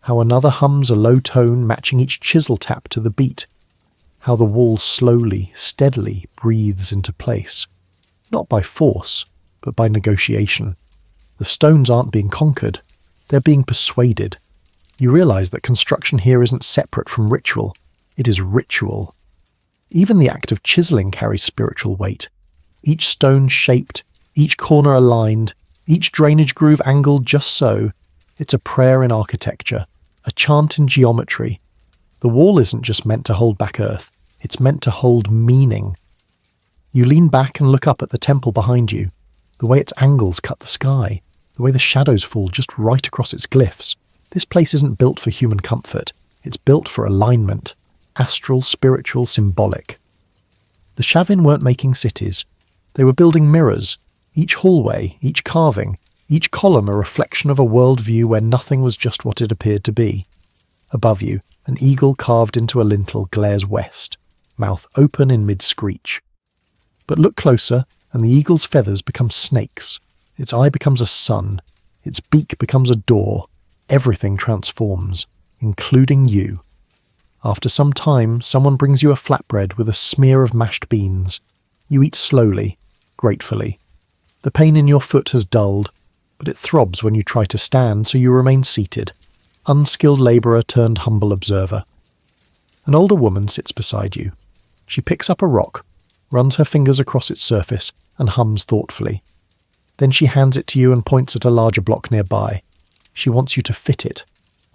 How another hums a low tone matching each chisel tap to the beat. How the wall slowly, steadily breathes into place. Not by force, but by negotiation. The stones aren't being conquered. They're being persuaded. You realize that construction here isn't separate from ritual. It is ritual. Even the act of chiseling carries spiritual weight. Each stone shaped, each corner aligned, each drainage groove angled just so. It's a prayer in architecture, a chant in geometry. The wall isn't just meant to hold back earth. It's meant to hold meaning. You lean back and look up at the temple behind you, the way its angles cut the sky, the way the shadows fall just right across its glyphs. This place isn't built for human comfort. It's built for alignment. Astral, spiritual, symbolic. The Chavín weren't making cities. They were building mirrors. Each hallway, each carving, each column a reflection of a worldview where nothing was just what it appeared to be. Above you, an eagle carved into a lintel glares west, mouth open in mid-screech. But look closer, and the eagle's feathers become snakes. Its eye becomes a sun. Its beak becomes a door. Everything transforms, including you. After some time, someone brings you a flatbread with a smear of mashed beans. You eat slowly, gratefully. The pain in your foot has dulled, but it throbs when you try to stand, so you remain seated, unskilled labourer turned humble observer. An older woman sits beside you. She picks up a rock, runs her fingers across its surface, and hums thoughtfully. Then she hands it to you and points at a larger block nearby. She wants you to fit it,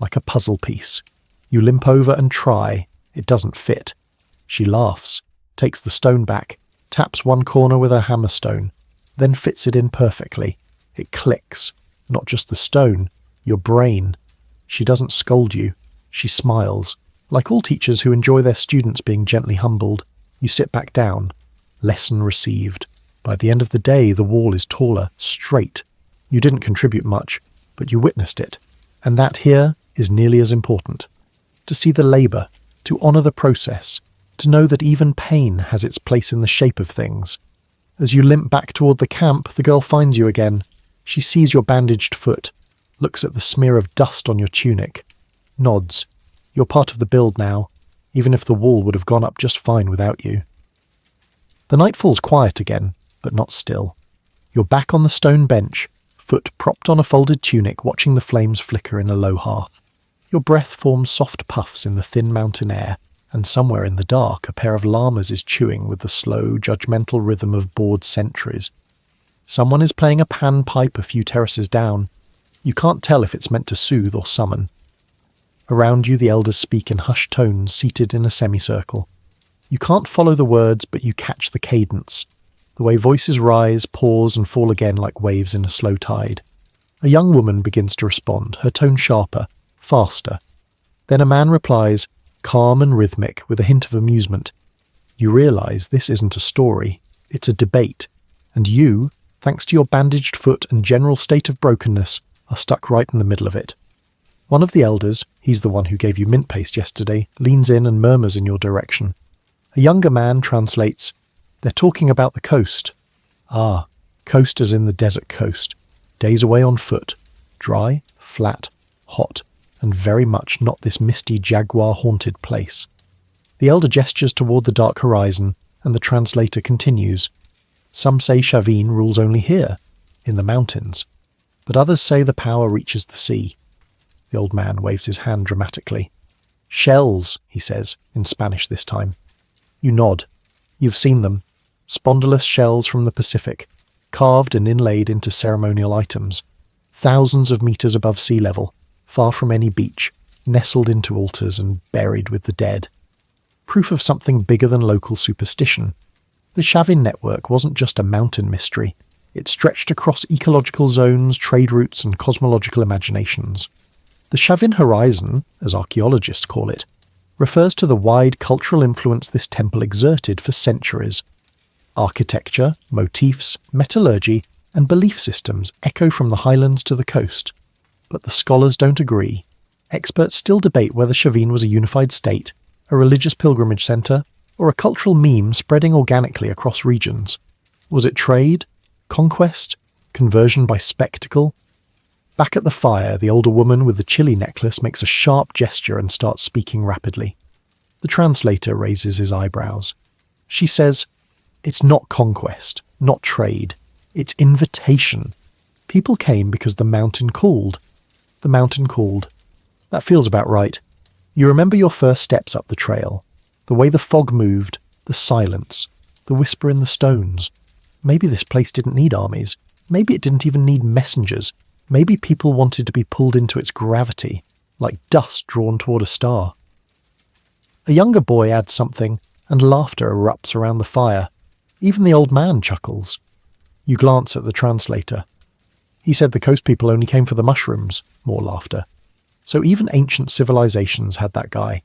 like a puzzle piece. You limp over and try. It doesn't fit. She laughs, takes the stone back, taps one corner with her hammerstone, then fits it in perfectly. It clicks. Not just the stone, your brain. She doesn't scold you. She smiles. Like all teachers who enjoy their students being gently humbled, you sit back down. Lesson received. By the end of the day, the wall is taller, straight. You didn't contribute much, but you witnessed it. And that here is nearly as important. To see the labour, to honour the process, to know that even pain has its place in the shape of things. As you limp back toward the camp, the girl finds you again. She sees your bandaged foot, looks at the smear of dust on your tunic, nods. You're part of the build now, even if the wall would have gone up just fine without you. The night falls quiet again, but not still. You're back on the stone bench, foot propped on a folded tunic, watching the flames flicker in a low hearth. Your breath forms soft puffs in the thin mountain air, and somewhere in the dark a pair of llamas is chewing with the slow, judgmental rhythm of bored sentries. Someone is playing a pan pipe a few terraces down. You can't tell if it's meant to soothe or summon. Around you the elders speak in hushed tones, seated in a semicircle. You can't follow the words, but you catch the cadence. The way voices rise, pause, and fall again like waves in a slow tide. A young woman begins to respond, her tone sharper, faster. Then a man replies, calm and rhythmic, with a hint of amusement. You realise this isn't a story, it's a debate, and you, thanks to your bandaged foot and general state of brokenness, are stuck right in the middle of it. One of the elders, he's the one who gave you mint paste yesterday, leans in and murmurs in your direction. A younger man translates, They're talking about the coast. Ah, coast as in the desert coast. Days away on foot. Dry, flat, hot, and very much not this misty jaguar-haunted place. The elder gestures toward the dark horizon, and the translator continues. Some say Chavín rules only here, in the mountains, but others say the power reaches the sea. The old man waves his hand dramatically. Shells, he says, in Spanish this time. You nod. You've seen them. Spondylus shells from the Pacific, carved and inlaid into ceremonial items. Thousands of meters above sea level, far from any beach, nestled into altars and buried with the dead. Proof of something bigger than local superstition. The Chavín network wasn't just a mountain mystery. It stretched across ecological zones, trade routes, and cosmological imaginations. The Chavín horizon, as archaeologists call it, refers to the wide cultural influence this temple exerted for centuries. Architecture, motifs, metallurgy, and belief systems echo from the highlands to the coast. But the scholars don't agree. Experts still debate whether Chavín was a unified state, a religious pilgrimage centre, or a cultural meme spreading organically across regions. Was it trade? Conquest? Conversion by spectacle? Back at the fire, the older woman with the chili necklace makes a sharp gesture and starts speaking rapidly. The translator raises his eyebrows. She says, "It's not conquest, not trade. It's invitation. People came because the mountain called. The mountain called. That feels about right. You remember your first steps up the trail. The way the fog moved, the silence, the whisper in the stones. Maybe this place didn't need armies. Maybe it didn't even need messengers. Maybe people wanted to be pulled into its gravity, like dust drawn toward a star." A younger boy adds something, and laughter erupts around the fire. Even the old man chuckles. You glance at the translator. He said the coast people only came for the mushrooms. More laughter. So even ancient civilizations had that guy.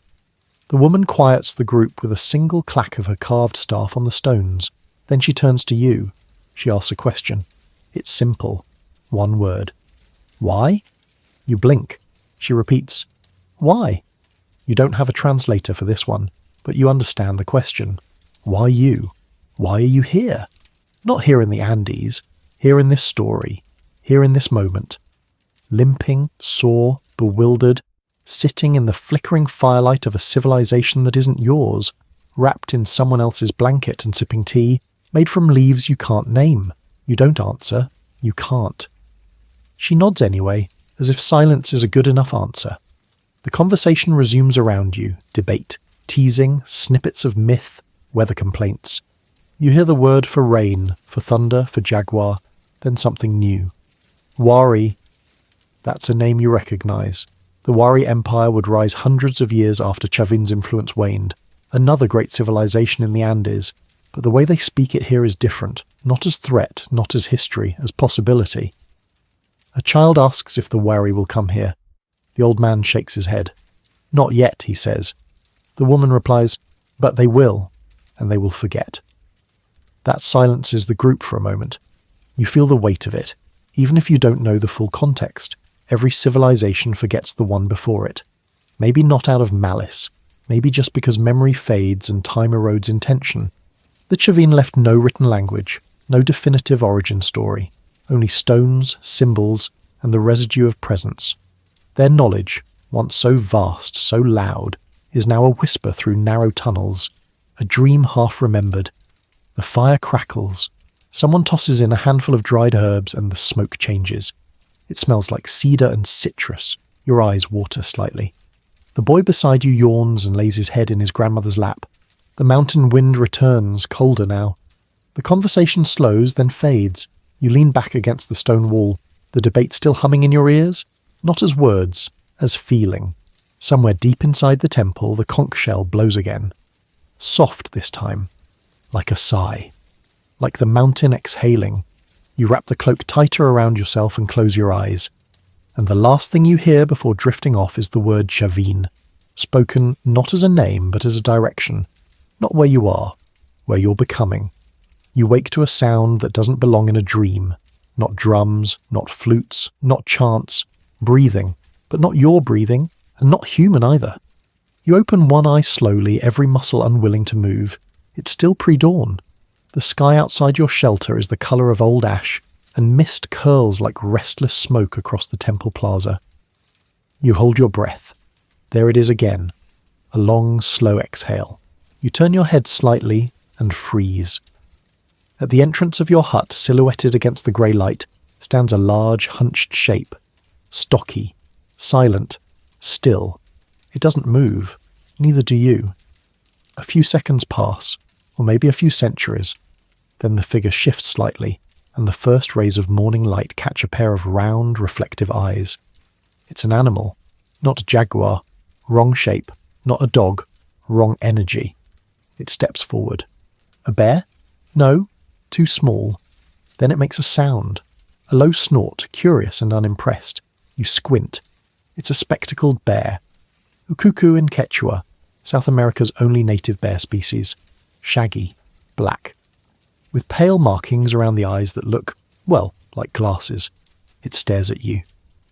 The woman quiets the group with a single clack of her carved staff on the stones. Then she turns to you. She asks a question. It's simple. One word. Why? You blink. She repeats. Why? You don't have a translator for this one, but you understand the question. Why you? Why are you here? Not here in the Andes, here in this story, here in this moment. Limping, sore, bewildered, sitting in the flickering firelight of a civilization that isn't yours, wrapped in someone else's blanket and sipping tea, made from leaves you can't name. You don't answer. You can't. She nods anyway, as if silence is a good enough answer. The conversation resumes around you, debate, teasing, snippets of myth, weather complaints. You hear the word for rain, for thunder, for jaguar, then something new. Wari. That's a name you recognize. The Wari Empire would rise hundreds of years after Chavín's influence waned. Another great civilization in the Andes, but the way they speak it here is different, not as threat, not as history, as possibility. A child asks if the Wari will come here. The old man shakes his head. Not yet, he says. The woman replies, but they will, and they will forget. That silences the group for a moment. You feel the weight of it, even if you don't know the full context. Every civilization forgets the one before it. Maybe not out of malice, maybe just because memory fades and time erodes intention. The Chavín left no written language, no definitive origin story. Only stones, symbols, and the residue of presence. Their knowledge, once so vast, so loud, is now a whisper through narrow tunnels, a dream half remembered. The fire crackles. Someone tosses in a handful of dried herbs and the smoke changes. It smells like cedar and citrus. Your eyes water slightly. The boy beside you yawns and lays his head in his grandmother's lap. The mountain wind returns, colder now. The conversation slows, then fades. You lean back against the stone wall, the debate still humming in your ears, not as words, as feeling. Somewhere deep inside the temple, the conch shell blows again. Soft this time, like a sigh. Like the mountain exhaling. You wrap the cloak tighter around yourself and close your eyes. And the last thing you hear before drifting off is the word Chavín, spoken not as a name but as a direction. Not where you are, where you're becoming. You wake to a sound that doesn't belong in a dream. Not drums, not flutes, not chants. Breathing, but not your breathing, and not human either. You open one eye slowly, every muscle unwilling to move. It's still pre-dawn. The sky outside your shelter is the colour of old ash, and mist curls like restless smoke across the temple plaza. You hold your breath. There it is again. A long, slow exhale. You turn your head slightly and freeze. At the entrance of your hut, silhouetted against the grey light, stands a large, hunched shape. Stocky, silent, still. It doesn't move. Neither do you. A few seconds pass, or maybe a few centuries. Then the figure shifts slightly, and the first rays of morning light catch a pair of round, reflective eyes. It's an animal, not a jaguar. Wrong shape, not a dog. Wrong energy. It steps forward. A bear? No, too small. Then it makes a sound. A low snort, curious and unimpressed. You squint. It's a spectacled bear. Ukuku in Quechua, South America's only native bear species. Shaggy, black, with pale markings around the eyes that look, well, like glasses. It stares at you.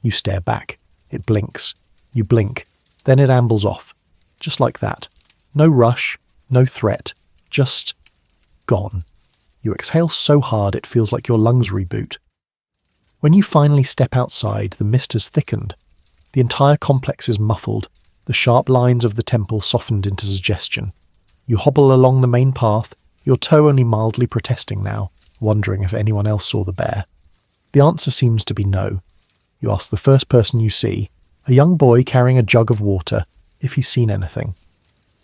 You stare back. It blinks. You blink. Then it ambles off. Just like that. No rush, no threat. Just gone. You exhale so hard it feels like your lungs reboot. When you finally step outside, the mist has thickened. The entire complex is muffled, the sharp lines of the temple softened into suggestion. You hobble along the main path, your toe only mildly protesting now, wondering if anyone else saw the bear. The answer seems to be no. You ask the first person you see, a young boy carrying a jug of water, if he's seen anything.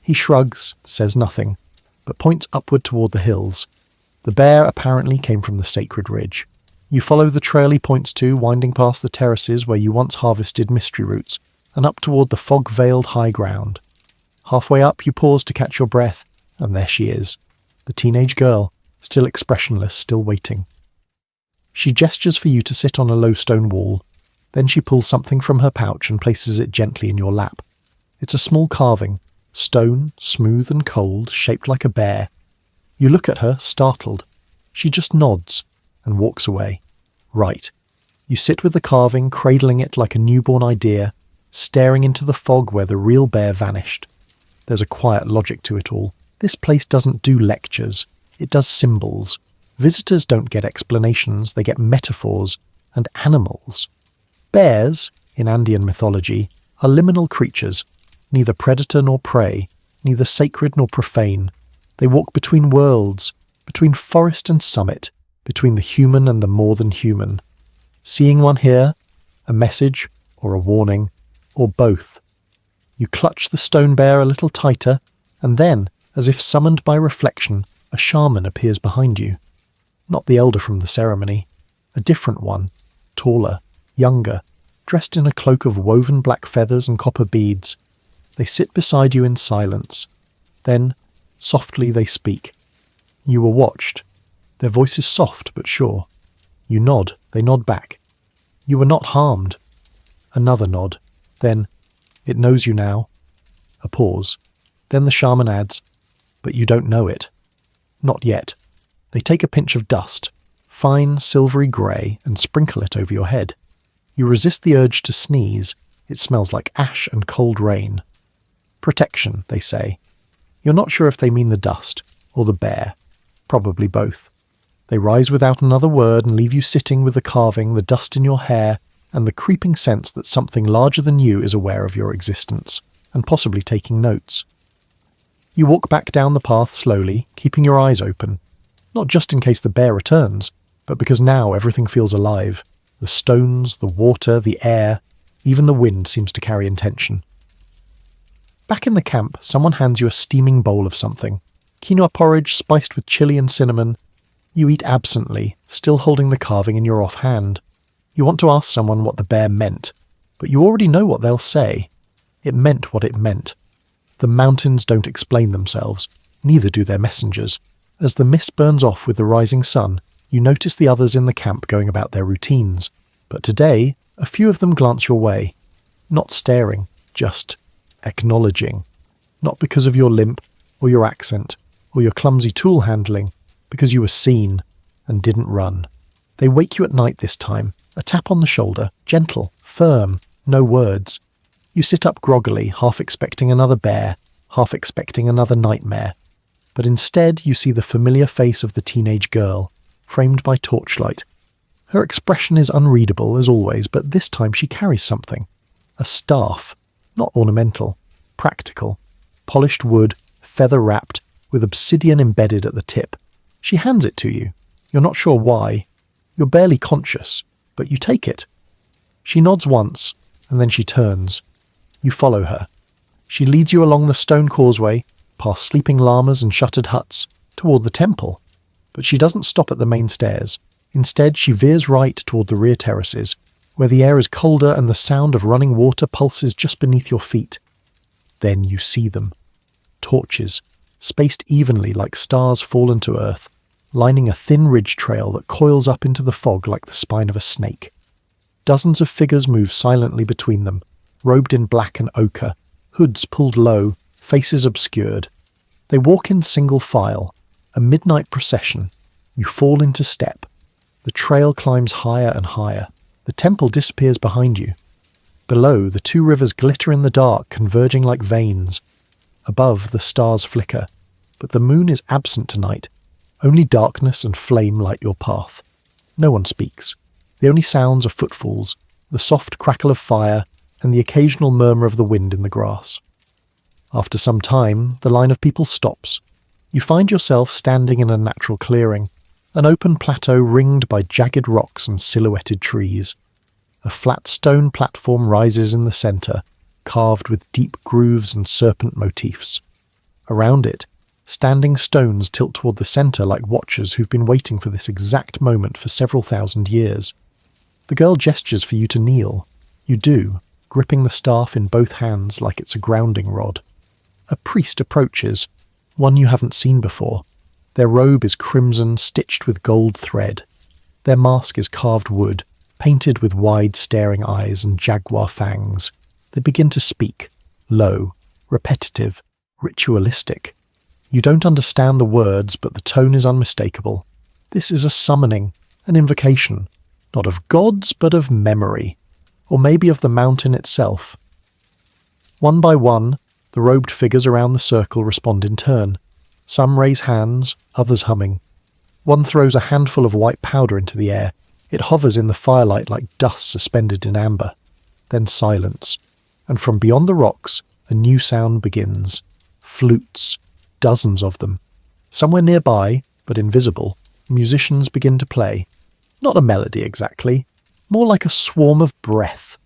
He shrugs, says nothing, but points upward toward the hills. The bear apparently came from the sacred ridge. You follow the trail he points to, winding past the terraces where you once harvested mystery roots, and up toward the fog-veiled high ground. Halfway up, you pause to catch your breath, and there she is. The teenage girl, still expressionless, still waiting. She gestures for you to sit on a low stone wall. Then she pulls something from her pouch and places it gently in your lap. It's a small carving, stone, smooth and cold, shaped like a bear. You look at her, startled. She just nods and walks away. Right. You sit with the carving, cradling it like a newborn idea, staring into the fog where the real bear vanished. There's a quiet logic to it all. This place doesn't do lectures. It does symbols. Visitors don't get explanations, they get metaphors and animals. Bears, in Andean mythology, are liminal creatures, neither predator nor prey, neither sacred nor profane. They walk between worlds, between forest and summit, between the human and the more than human. Seeing one here, a message or a warning, or both. You clutch the stone bear a little tighter, and then, as if summoned by reflection, a shaman appears behind you. Not the elder from the ceremony, a different one, taller, younger, dressed in a cloak of woven black feathers and copper beads. They sit beside you in silence. Then, softly they speak. You were watched. Their voice is soft but sure. You nod, they nod back. You were not harmed. Another nod. Then, it knows you now. A pause. Then the shaman adds, but you don't know it. Not yet. They take a pinch of dust, fine silvery grey, and sprinkle it over your head. You resist the urge to sneeze. It smells like ash and cold rain. Protection, they say. You're not sure if they mean the dust, or the bear. Probably both. They rise without another word and leave you sitting with the carving, the dust in your hair, and the creeping sense that something larger than you is aware of your existence, and possibly taking notes. You walk back down the path slowly, keeping your eyes open, not just in case the bear returns, but because now everything feels alive. The stones, the water, the air, even the wind seems to carry intention. Back in the camp, someone hands you a steaming bowl of something. Quinoa porridge spiced with chili and cinnamon. You eat absently, still holding the carving in your offhand. You want to ask someone what the bear meant, but you already know what they'll say. It meant what it meant. The mountains don't explain themselves, neither do their messengers. As the mist burns off with the rising sun, you notice the others in the camp going about their routines. But today, a few of them glance your way. Not staring, just acknowledging. Not because of your limp, or your accent, or your clumsy tool handling, because you were seen and didn't run. They wake you at night this time, a tap on the shoulder, gentle, firm, no words. You sit up groggily, half expecting another bear, half expecting another nightmare. but instead you see the familiar face of the teenage girl, framed by torchlight. Her expression is unreadable, as always, but this time she carries something. A staff. Not ornamental. Practical. Polished wood, feather-wrapped, with obsidian embedded at the tip. She hands it to you. You're not sure why. You're barely conscious, but you take it. She nods once, and then she turns. You follow her. She leads you along the stone causeway, past sleeping llamas and shuttered huts, toward the temple. But she doesn't stop at the main stairs. Instead, she veers right toward the rear terraces, where the air is colder and the sound of running water pulses just beneath your feet. Then you see them. Torches, spaced evenly like stars fallen to earth, lining a thin ridge trail that coils up into the fog like the spine of a snake. Dozens of figures move silently between them, robed in black and ochre, hoods pulled low, faces obscured. They walk in single file, a midnight procession. You fall into step. The trail climbs higher and higher. The temple disappears behind you. Below, the two rivers glitter in the dark, converging like veins. Above, the stars flicker, but the moon is absent tonight. Only darkness and flame light your path. No one speaks. The only sounds are footfalls, the soft crackle of fire, and the occasional murmur of the wind in the grass. After some time, the line of people stops. You find yourself standing in a natural clearing, an open plateau ringed by jagged rocks and silhouetted trees. A flat stone platform rises in the centre, carved with deep grooves and serpent motifs. Around it, standing stones tilt toward the centre like watchers who've been waiting for this exact moment for several thousand years. The girl gestures for you to kneel. You do, gripping the staff in both hands like it's a grounding rod. A priest approaches, one you haven't seen before. Their robe is crimson, stitched with gold thread. Their mask is carved wood, painted with wide staring eyes and jaguar fangs. They begin to speak, low, repetitive, ritualistic. You don't understand the words, but the tone is unmistakable. This is a summoning, an invocation, not of gods, but of memory, or maybe of the mountain itself. One by one, the robed figures around the circle respond in turn. Some raise hands, others humming. One throws a handful of white powder into the air. It hovers in the firelight like dust suspended in amber. Then silence, and from beyond the rocks, a new sound begins. Flutes, dozens of them. Somewhere nearby, but invisible, musicians begin to play. Not a melody exactly, more like a swarm of breath.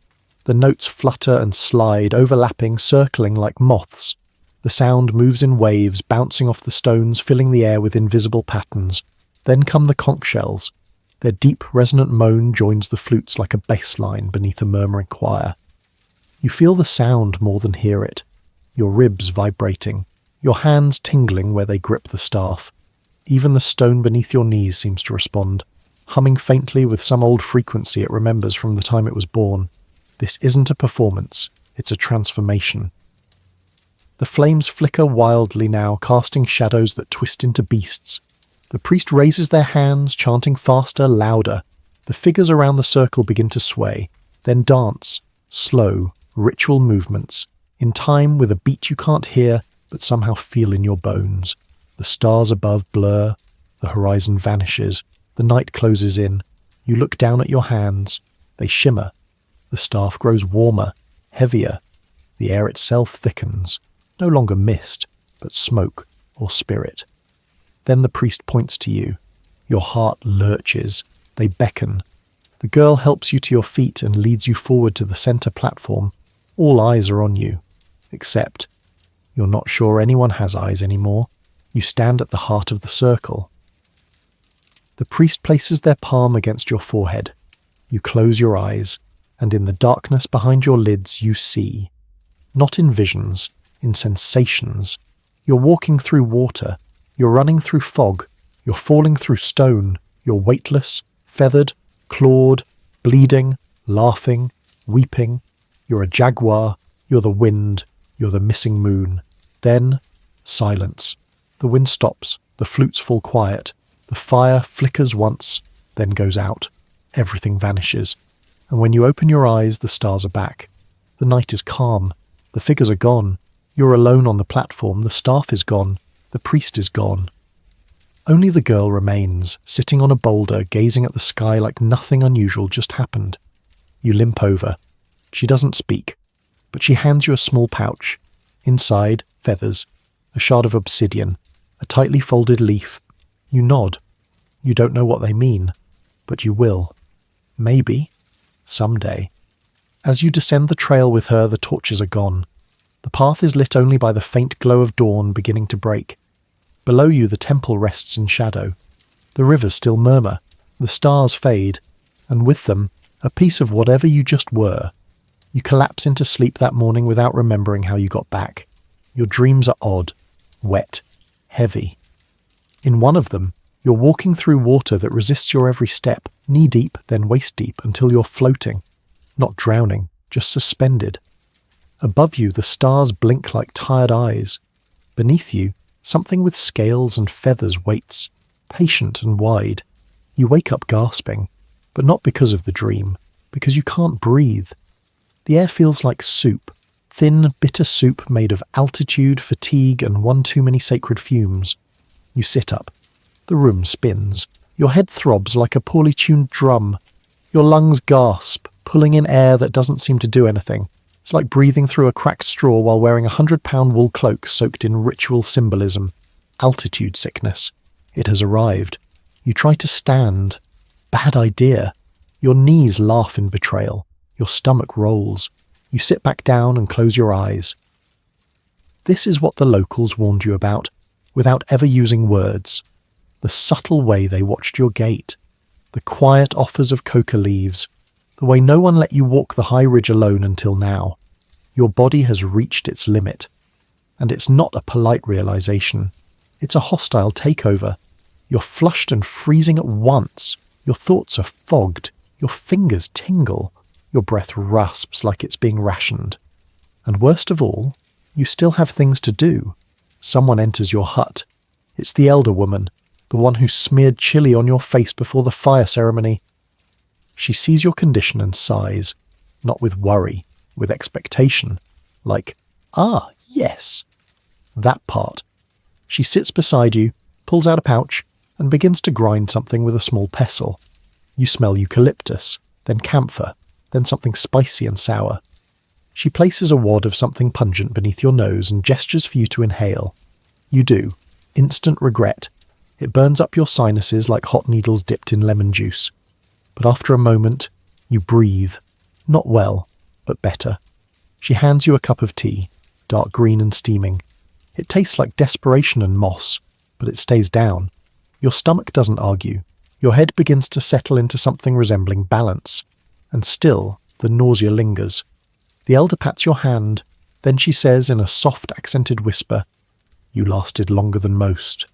The notes flutter and slide, overlapping, circling like moths. The sound moves in waves, bouncing off the stones, filling the air with invisible patterns. Then come the conch shells. Their deep, resonant moan joins the flutes like a bass line beneath a murmuring choir. You feel the sound more than hear it, your ribs vibrating, your hands tingling where they grip the staff. Even the stone beneath your knees seems to respond, humming faintly with some old frequency it remembers from the time it was born. This isn't a performance, it's a transformation. The flames flicker wildly now, casting shadows that twist into beasts. The priest raises their hands, chanting faster, louder. The figures around the circle begin to sway, then dance, slow, ritual movements, in time with a beat you can't hear but somehow feel in your bones. The stars above blur, the horizon vanishes, the night closes in. You look down at your hands. They shimmer. The staff grows warmer, heavier. The air itself thickens. No longer mist, but smoke or spirit. Then the priest points to you. Your heart lurches. They beckon. The girl helps you to your feet and leads you forward to the centre platform. All eyes are on you. Except, you're not sure anyone has eyes anymore. You stand at the heart of the circle. The priest places their palm against your forehead. You close your eyes, and in the darkness behind your lids you see. Not in visions, in sensations. You're walking through water. You're running through fog. You're falling through stone. You're weightless, feathered, clawed, bleeding, laughing, weeping. You're a jaguar. You're the wind. You're the missing moon. Then, silence. The wind stops. The flutes fall quiet. The fire flickers once, then goes out. Everything vanishes. And when you open your eyes, the stars are back. The night is calm. The figures are gone. You're alone on the platform. The staff is gone. The priest is gone. Only the girl remains, sitting on a boulder, gazing at the sky like nothing unusual just happened. You limp over. She doesn't speak, but she hands you a small pouch. Inside, feathers, a shard of obsidian, a tightly folded leaf. You nod. You don't know what they mean, but you will. Maybe. Someday. As you descend the trail with her, the torches are gone. The path is lit only by the faint glow of dawn beginning to break. Below you the temple rests in shadow. The rivers still murmur, the stars fade, and with them, a piece of whatever you just were. You collapse into sleep that morning without remembering how you got back. Your dreams are odd, wet, heavy. In one of them, you're walking through water that resists your every step, knee-deep, then waist-deep, until you're floating. Not drowning, just suspended. Above you, the stars blink like tired eyes. Beneath you, something with scales and feathers waits, patient and wide. You wake up gasping, but not because of the dream, because you can't breathe. The air feels like soup, thin, bitter soup made of altitude, fatigue, and one too many sacred fumes. You sit up. The room spins. Your head throbs like a poorly tuned drum. Your lungs gasp, pulling in air that doesn't seem to do anything. It's like breathing through a cracked straw while wearing a 100-pound wool cloak soaked in ritual symbolism. Altitude sickness. It has arrived. You try to stand. Bad idea. Your knees laugh in betrayal. Your stomach rolls. You sit back down and close your eyes. This is what the locals warned you about, without ever using words. The subtle way they watched your gait. The quiet offers of coca leaves. The way no one let you walk the high ridge alone until now. Your body has reached its limit. And it's not a polite realization. It's a hostile takeover. You're flushed and freezing at once. Your thoughts are fogged. Your fingers tingle. Your breath rasps like it's being rationed. And worst of all, you still have things to do. Someone enters your hut. It's the elder woman, the one who smeared chili on your face before the fire ceremony. She sees your condition and sighs, not with worry, with expectation, like, ah, yes. That part. She sits beside you, pulls out a pouch, and begins to grind something with a small pestle. You smell eucalyptus, then camphor, then something spicy and sour. She places a wad of something pungent beneath your nose and gestures for you to inhale. You do. Instant regret. It burns up your sinuses like hot needles dipped in lemon juice. But after a moment, you breathe. Not well, but better. She hands you a cup of tea, dark green and steaming. It tastes like desperation and moss, but it stays down. Your stomach doesn't argue. Your head begins to settle into something resembling balance. And still, the nausea lingers. The elder pats your hand, then she says in a soft accented whisper, "You lasted longer than most."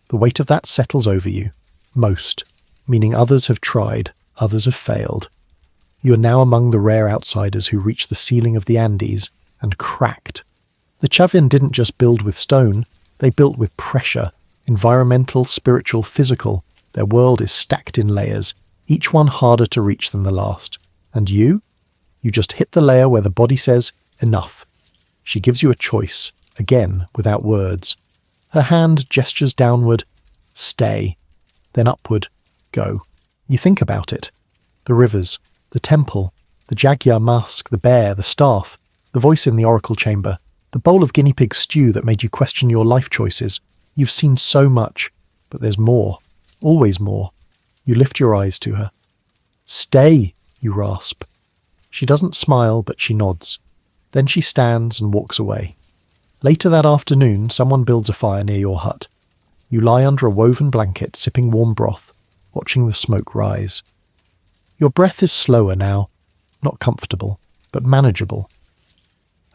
The weight of that settles over you. Most, meaning others have tried, others have failed. You are now among the rare outsiders who reach the ceiling of the Andes, and cracked. The Chavín didn't just build with stone, they built with pressure, environmental, spiritual, physical. Their world is stacked in layers, each one harder to reach than the last. And you? You just hit the layer where the body says, enough. She gives you a choice, again, without words. Her hand gestures downward, stay, then upward, go. You think about it. The rivers, the temple, the jaguar mask, the bear, the staff, the voice in the oracle chamber, the bowl of guinea pig stew that made you question your life choices. You've seen so much, but there's more, always more. You lift your eyes to her. Stay, you rasp. She doesn't smile, but she nods. Then she stands and walks away. Later that afternoon, someone builds a fire near your hut. You lie under a woven blanket, sipping warm broth, watching the smoke rise. Your breath is slower now, not comfortable, but manageable.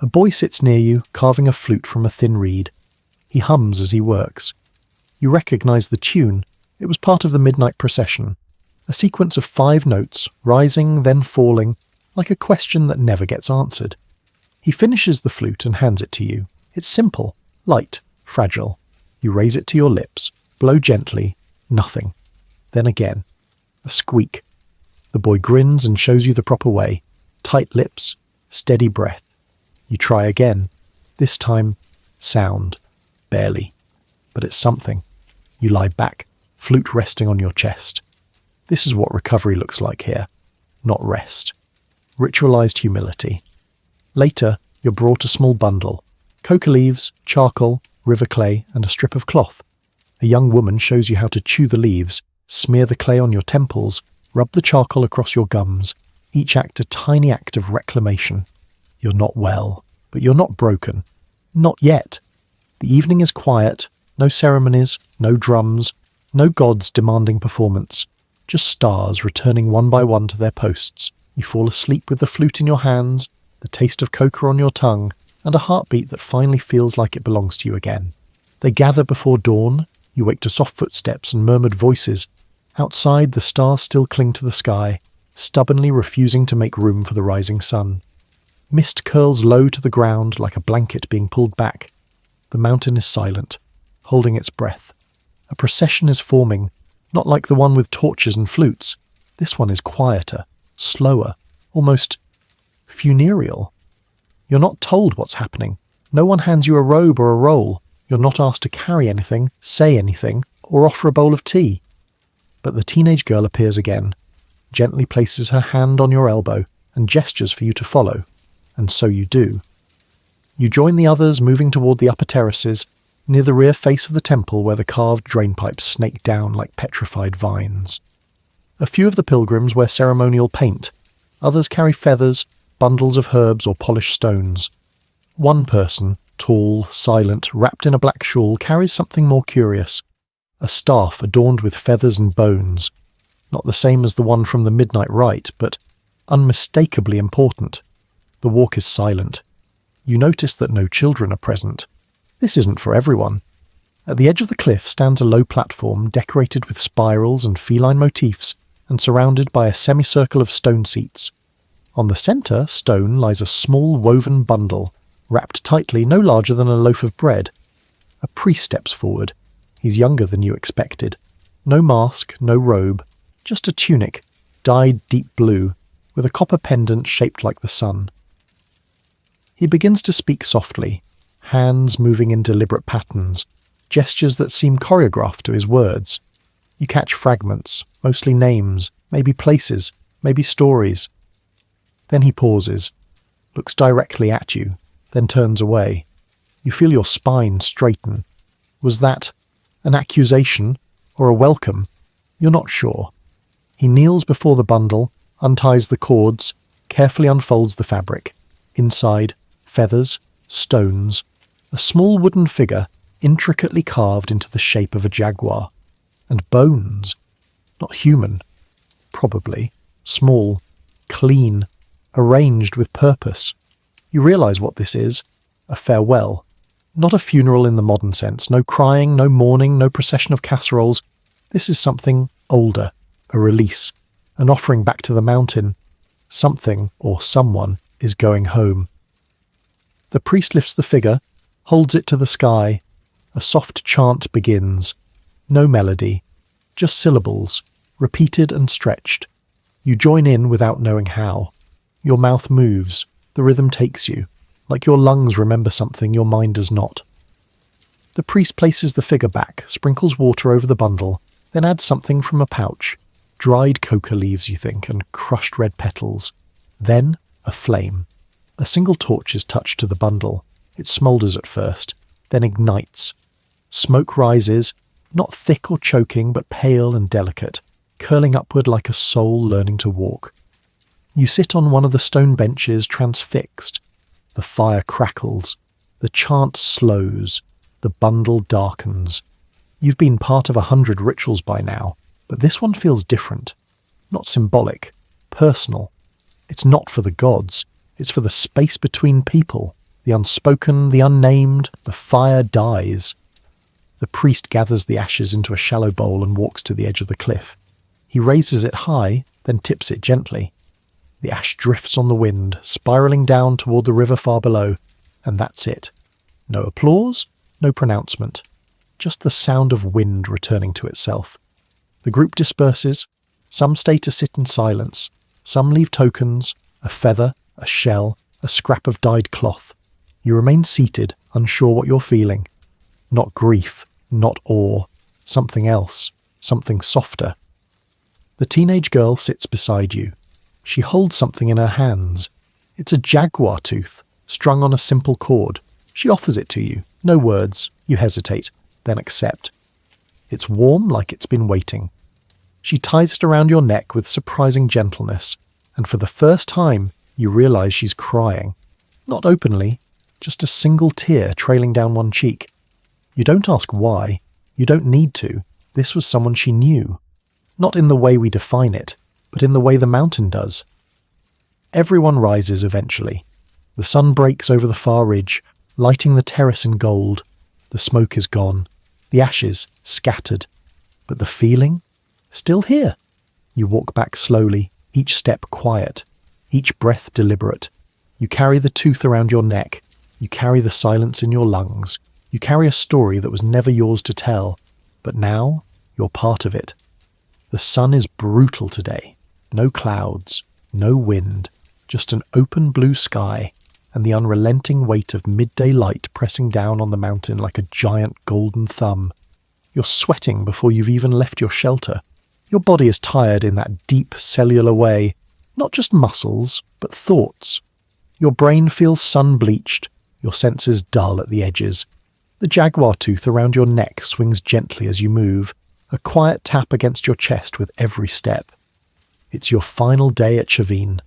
A boy sits near you, carving a flute from a thin reed. He hums as he works. You recognize the tune. It was part of the midnight procession. A sequence of 5 notes, rising, then falling, like a question that never gets answered. He finishes the flute and hands it to you. It's simple, light, fragile. You raise it to your lips, blow gently, nothing. Then again. A squeak. The boy grins and shows you the proper way. Tight lips, steady breath. You try again. This time, sound. Barely. but it's something. You lie back, flute resting on your chest. This is what recovery looks like here, not rest. Ritualized humility. Later, you're brought a small bundle. Coca leaves, charcoal, river clay, and a strip of cloth. A young woman shows you how to chew the leaves, smear the clay on your temples, rub the charcoal across your gums, each act a tiny act of reclamation. You're not well, but you're not broken. Not yet. The evening is quiet, no ceremonies, no drums, no gods demanding performance. Just stars returning one by one to their posts. You fall asleep with the flute in your hands, the taste of coca on your tongue, and a heartbeat that finally feels like it belongs to you again. They gather before dawn. You wake to soft footsteps and murmured voices. Outside, the stars still cling to the sky, stubbornly refusing to make room for the rising sun. Mist curls low to the ground like a blanket being pulled back. The mountain is silent, holding its breath. A procession is forming, not like the one with torches and flutes. This one is quieter, slower, almost funereal. You're not told what's happening. No one hands you a robe or a roll. You're not asked to carry anything, say anything, or offer a bowl of tea. But the teenage girl appears again, gently places her hand on your elbow, and gestures for you to follow. And so you do. You join the others moving toward the upper terraces, near the rear face of the temple where the carved drainpipes snake down like petrified vines. A few of the pilgrims wear ceremonial paint. Others carry feathers, bundles of herbs or polished stones. One person, tall, silent, wrapped in a black shawl, carries something more curious. A staff adorned with feathers and bones. Not the same as the one from the midnight rite, but unmistakably important. The walk is silent. You notice that no children are present. This isn't for everyone. At the edge of the cliff stands a low platform decorated with spirals and feline motifs and surrounded by a semicircle of stone seats. On the centre stone lies a small woven bundle, wrapped tightly no larger than a loaf of bread. A priest steps forward. He's younger than you expected. No mask, no robe, just a tunic, dyed deep blue, with a copper pendant shaped like the sun. He begins to speak softly, hands moving in deliberate patterns, gestures that seem choreographed to his words. You catch fragments, mostly names, maybe places, maybe stories. Then he pauses, looks directly at you, then turns away. You feel your spine straighten. Was that an accusation or a welcome? You're not sure. He kneels before the bundle, unties the cords, carefully unfolds the fabric. Inside, feathers, stones, a small wooden figure intricately carved into the shape of a jaguar. And bones. Not human. Probably. Small. Clean. Arranged with purpose. You realise what this is. A farewell. Not a funeral in the modern sense. No crying, no mourning, no procession of casseroles. This is something older. A release. An offering back to the mountain. Something, or someone, is going home. The priest lifts the figure, holds it to the sky. A soft chant begins. No melody, just syllables, repeated and stretched. You join in without knowing how. Your mouth moves, the rhythm takes you, like your lungs remember something your mind does not. The priest places the figure back, sprinkles water over the bundle, then adds something from a pouch. Dried coca leaves, you think, and crushed red petals. Then a flame. A single torch is touched to the bundle. It smoulders at first, then ignites. Smoke rises, not thick or choking, but pale and delicate, curling upward like a soul learning to walk. You sit on one of the stone benches, transfixed. The fire crackles. The chant slows. The bundle darkens. You've been part of 100 rituals by now, but this one feels different. Not symbolic. Personal. It's not for the gods. It's for the space between people. The unspoken, the unnamed. The fire dies. The priest gathers the ashes into a shallow bowl and walks to the edge of the cliff. He raises it high, then tips it gently. The ash drifts on the wind, spiralling down toward the river far below, and that's it. No applause, no pronouncement. Just the sound of wind returning to itself. The group disperses. Some stay to sit in silence. Some leave tokens, a feather, a shell, a scrap of dyed cloth. You remain seated, unsure what you're feeling. Not grief, not awe, something else, something softer. The teenage girl sits beside you. She holds something in her hands. It's a jaguar tooth, strung on a simple cord. She offers it to you. No words. You hesitate, then accept. It's warm like it's been waiting. She ties it around your neck with surprising gentleness, and for the first time you realise she's crying. Not openly, just a single tear trailing down one cheek. You don't ask why. You don't need to. This was someone she knew. Not in the way we define it, but in the way the mountain does. Everyone rises eventually. The sun breaks over the far ridge, lighting the terrace in gold. The smoke is gone, the ashes scattered, but the feeling? Still here. You walk back slowly, each step quiet, each breath deliberate. You carry the tooth around your neck. You carry the silence in your lungs. You carry a story that was never yours to tell, but now you're part of it. The sun is brutal today. No clouds, no wind, just an open blue sky and the unrelenting weight of midday light pressing down on the mountain like a giant golden thumb. You're sweating before you've even left your shelter. Your body is tired in that deep cellular way, not just muscles, but thoughts. Your brain feels sun-bleached, your senses dull at the edges. The jaguar tooth around your neck swings gently as you move, a quiet tap against your chest with every step. It's your final day at Chavín.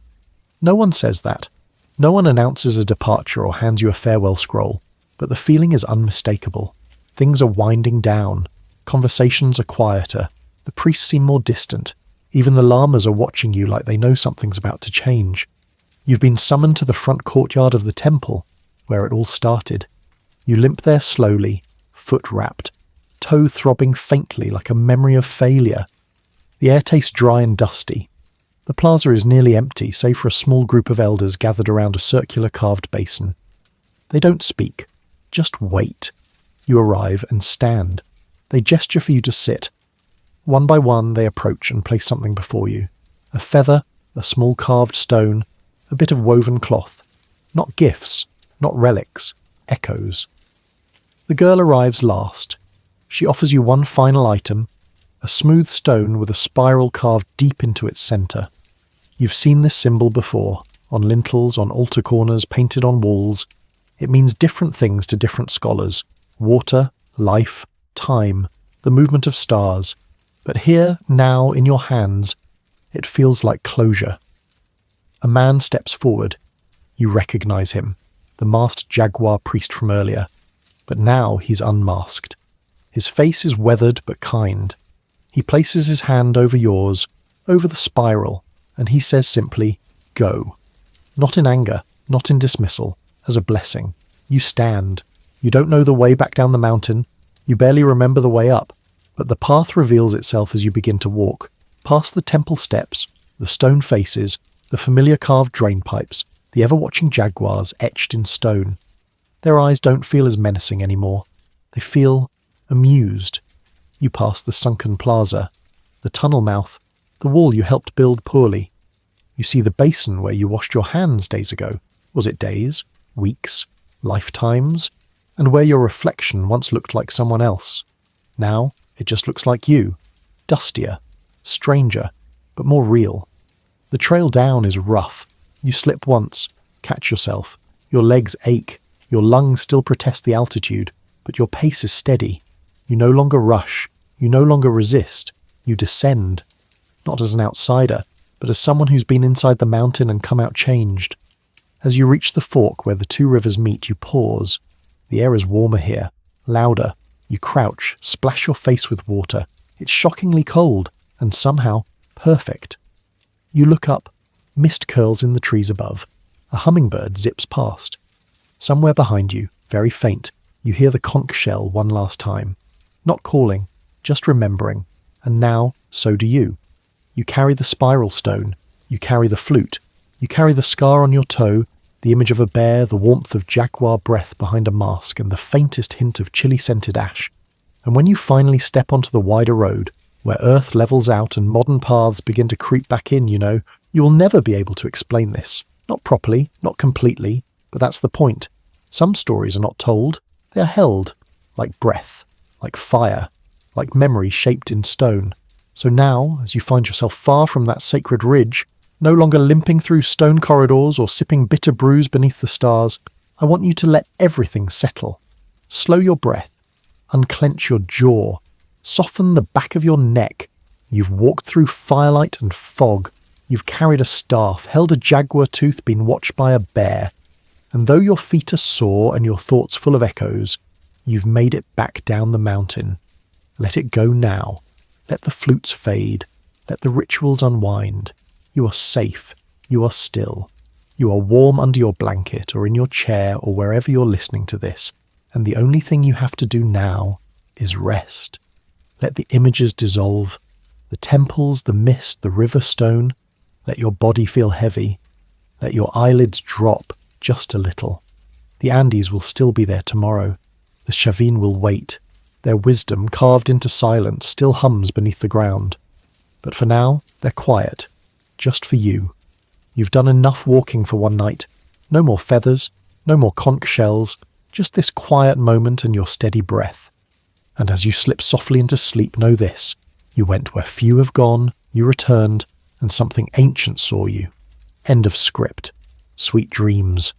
No one says that. No one announces a departure or hands you a farewell scroll, but the feeling is unmistakable. Things are winding down. Conversations are quieter. The priests seem more distant. Even the llamas are watching you like they know something's about to change. You've been summoned to the front courtyard of the temple, where it all started. You limp there slowly, foot wrapped, toe throbbing faintly like a memory of failure. The air tastes dry and dusty. The plaza is nearly empty, save for a small group of elders gathered around a circular carved basin. They don't speak, just wait. You arrive and stand. They gesture for you to sit. One by one they approach and place something before you. A feather, a small carved stone, a bit of woven cloth. Not gifts, not relics, echoes. The girl arrives last. She offers you one final item, a smooth stone with a spiral carved deep into its centre. You've seen this symbol before, on lintels, on altar corners, painted on walls. It means different things to different scholars. Water, life, time, the movement of stars. But here, now, in your hands, it feels like closure. A man steps forward. You recognise him, the masked jaguar priest from earlier. But now he's unmasked. His face is weathered but kind. He places his hand over yours, over the spiral, and he says simply, "Go." Not in anger, not in dismissal, as a blessing. You stand. You don't know the way back down the mountain. You barely remember the way up. But the path reveals itself as you begin to walk, past the temple steps, the stone faces, the familiar carved drain pipes, the ever-watching jaguars etched in stone. Their eyes don't feel as menacing anymore. They feel amused. You pass the sunken plaza, the tunnel mouth, the wall you helped build poorly. You see the basin where you washed your hands days ago. Was it days, weeks, lifetimes? And where your reflection once looked like someone else. Now it just looks like you, dustier, stranger, but more real. The trail down is rough. You slip once, catch yourself. Your legs ache. Your lungs still protest the altitude, but your pace is steady. You no longer rush. You no longer resist. You descend. Not as an outsider, but as someone who's been inside the mountain and come out changed. As you reach the fork where the two rivers meet, you pause. The air is warmer here, louder. You crouch, splash your face with water. It's shockingly cold, and somehow perfect. You look up. Mist curls in the trees above. A hummingbird zips past. Somewhere behind you, very faint, you hear the conch shell one last time. Not calling, just remembering. And now, so do you. You carry the spiral stone. You carry the flute. You carry the scar on your toe, the image of a bear, the warmth of jaguar breath behind a mask, and the faintest hint of chili-scented ash. And when you finally step onto the wider road, where earth levels out and modern paths begin to creep back in, you will never be able to explain this. Not properly, not completely, but that's the point. Some stories are not told, they are held, like breath, like fire, like memory shaped in stone. So now, as you find yourself far from that sacred ridge, no longer limping through stone corridors or sipping bitter brews beneath the stars, I want you to let everything settle. Slow your breath, unclench your jaw, soften the back of your neck. You've walked through firelight and fog. You've carried a staff, held a jaguar tooth, been watched by a bear. And though your feet are sore and your thoughts full of echoes, you've made it back down the mountain. Let it go now. Let the flutes fade. Let the rituals unwind. You are safe. You are still. You are warm under your blanket or in your chair or wherever you're listening to this. And the only thing you have to do now is rest. Let the images dissolve. The temples, the mist, the river stone. Let your body feel heavy. Let your eyelids drop just a little. The Andes will still be there tomorrow. The Chavín will wait. Their wisdom, carved into silence, still hums beneath the ground. But for now, they're quiet. Just for you. You've done enough walking for one night. No more feathers, no more conch shells, just this quiet moment and your steady breath. And as you slip softly into sleep, know this. You went where few have gone, you returned, and something ancient saw you. End of script. Sweet dreams.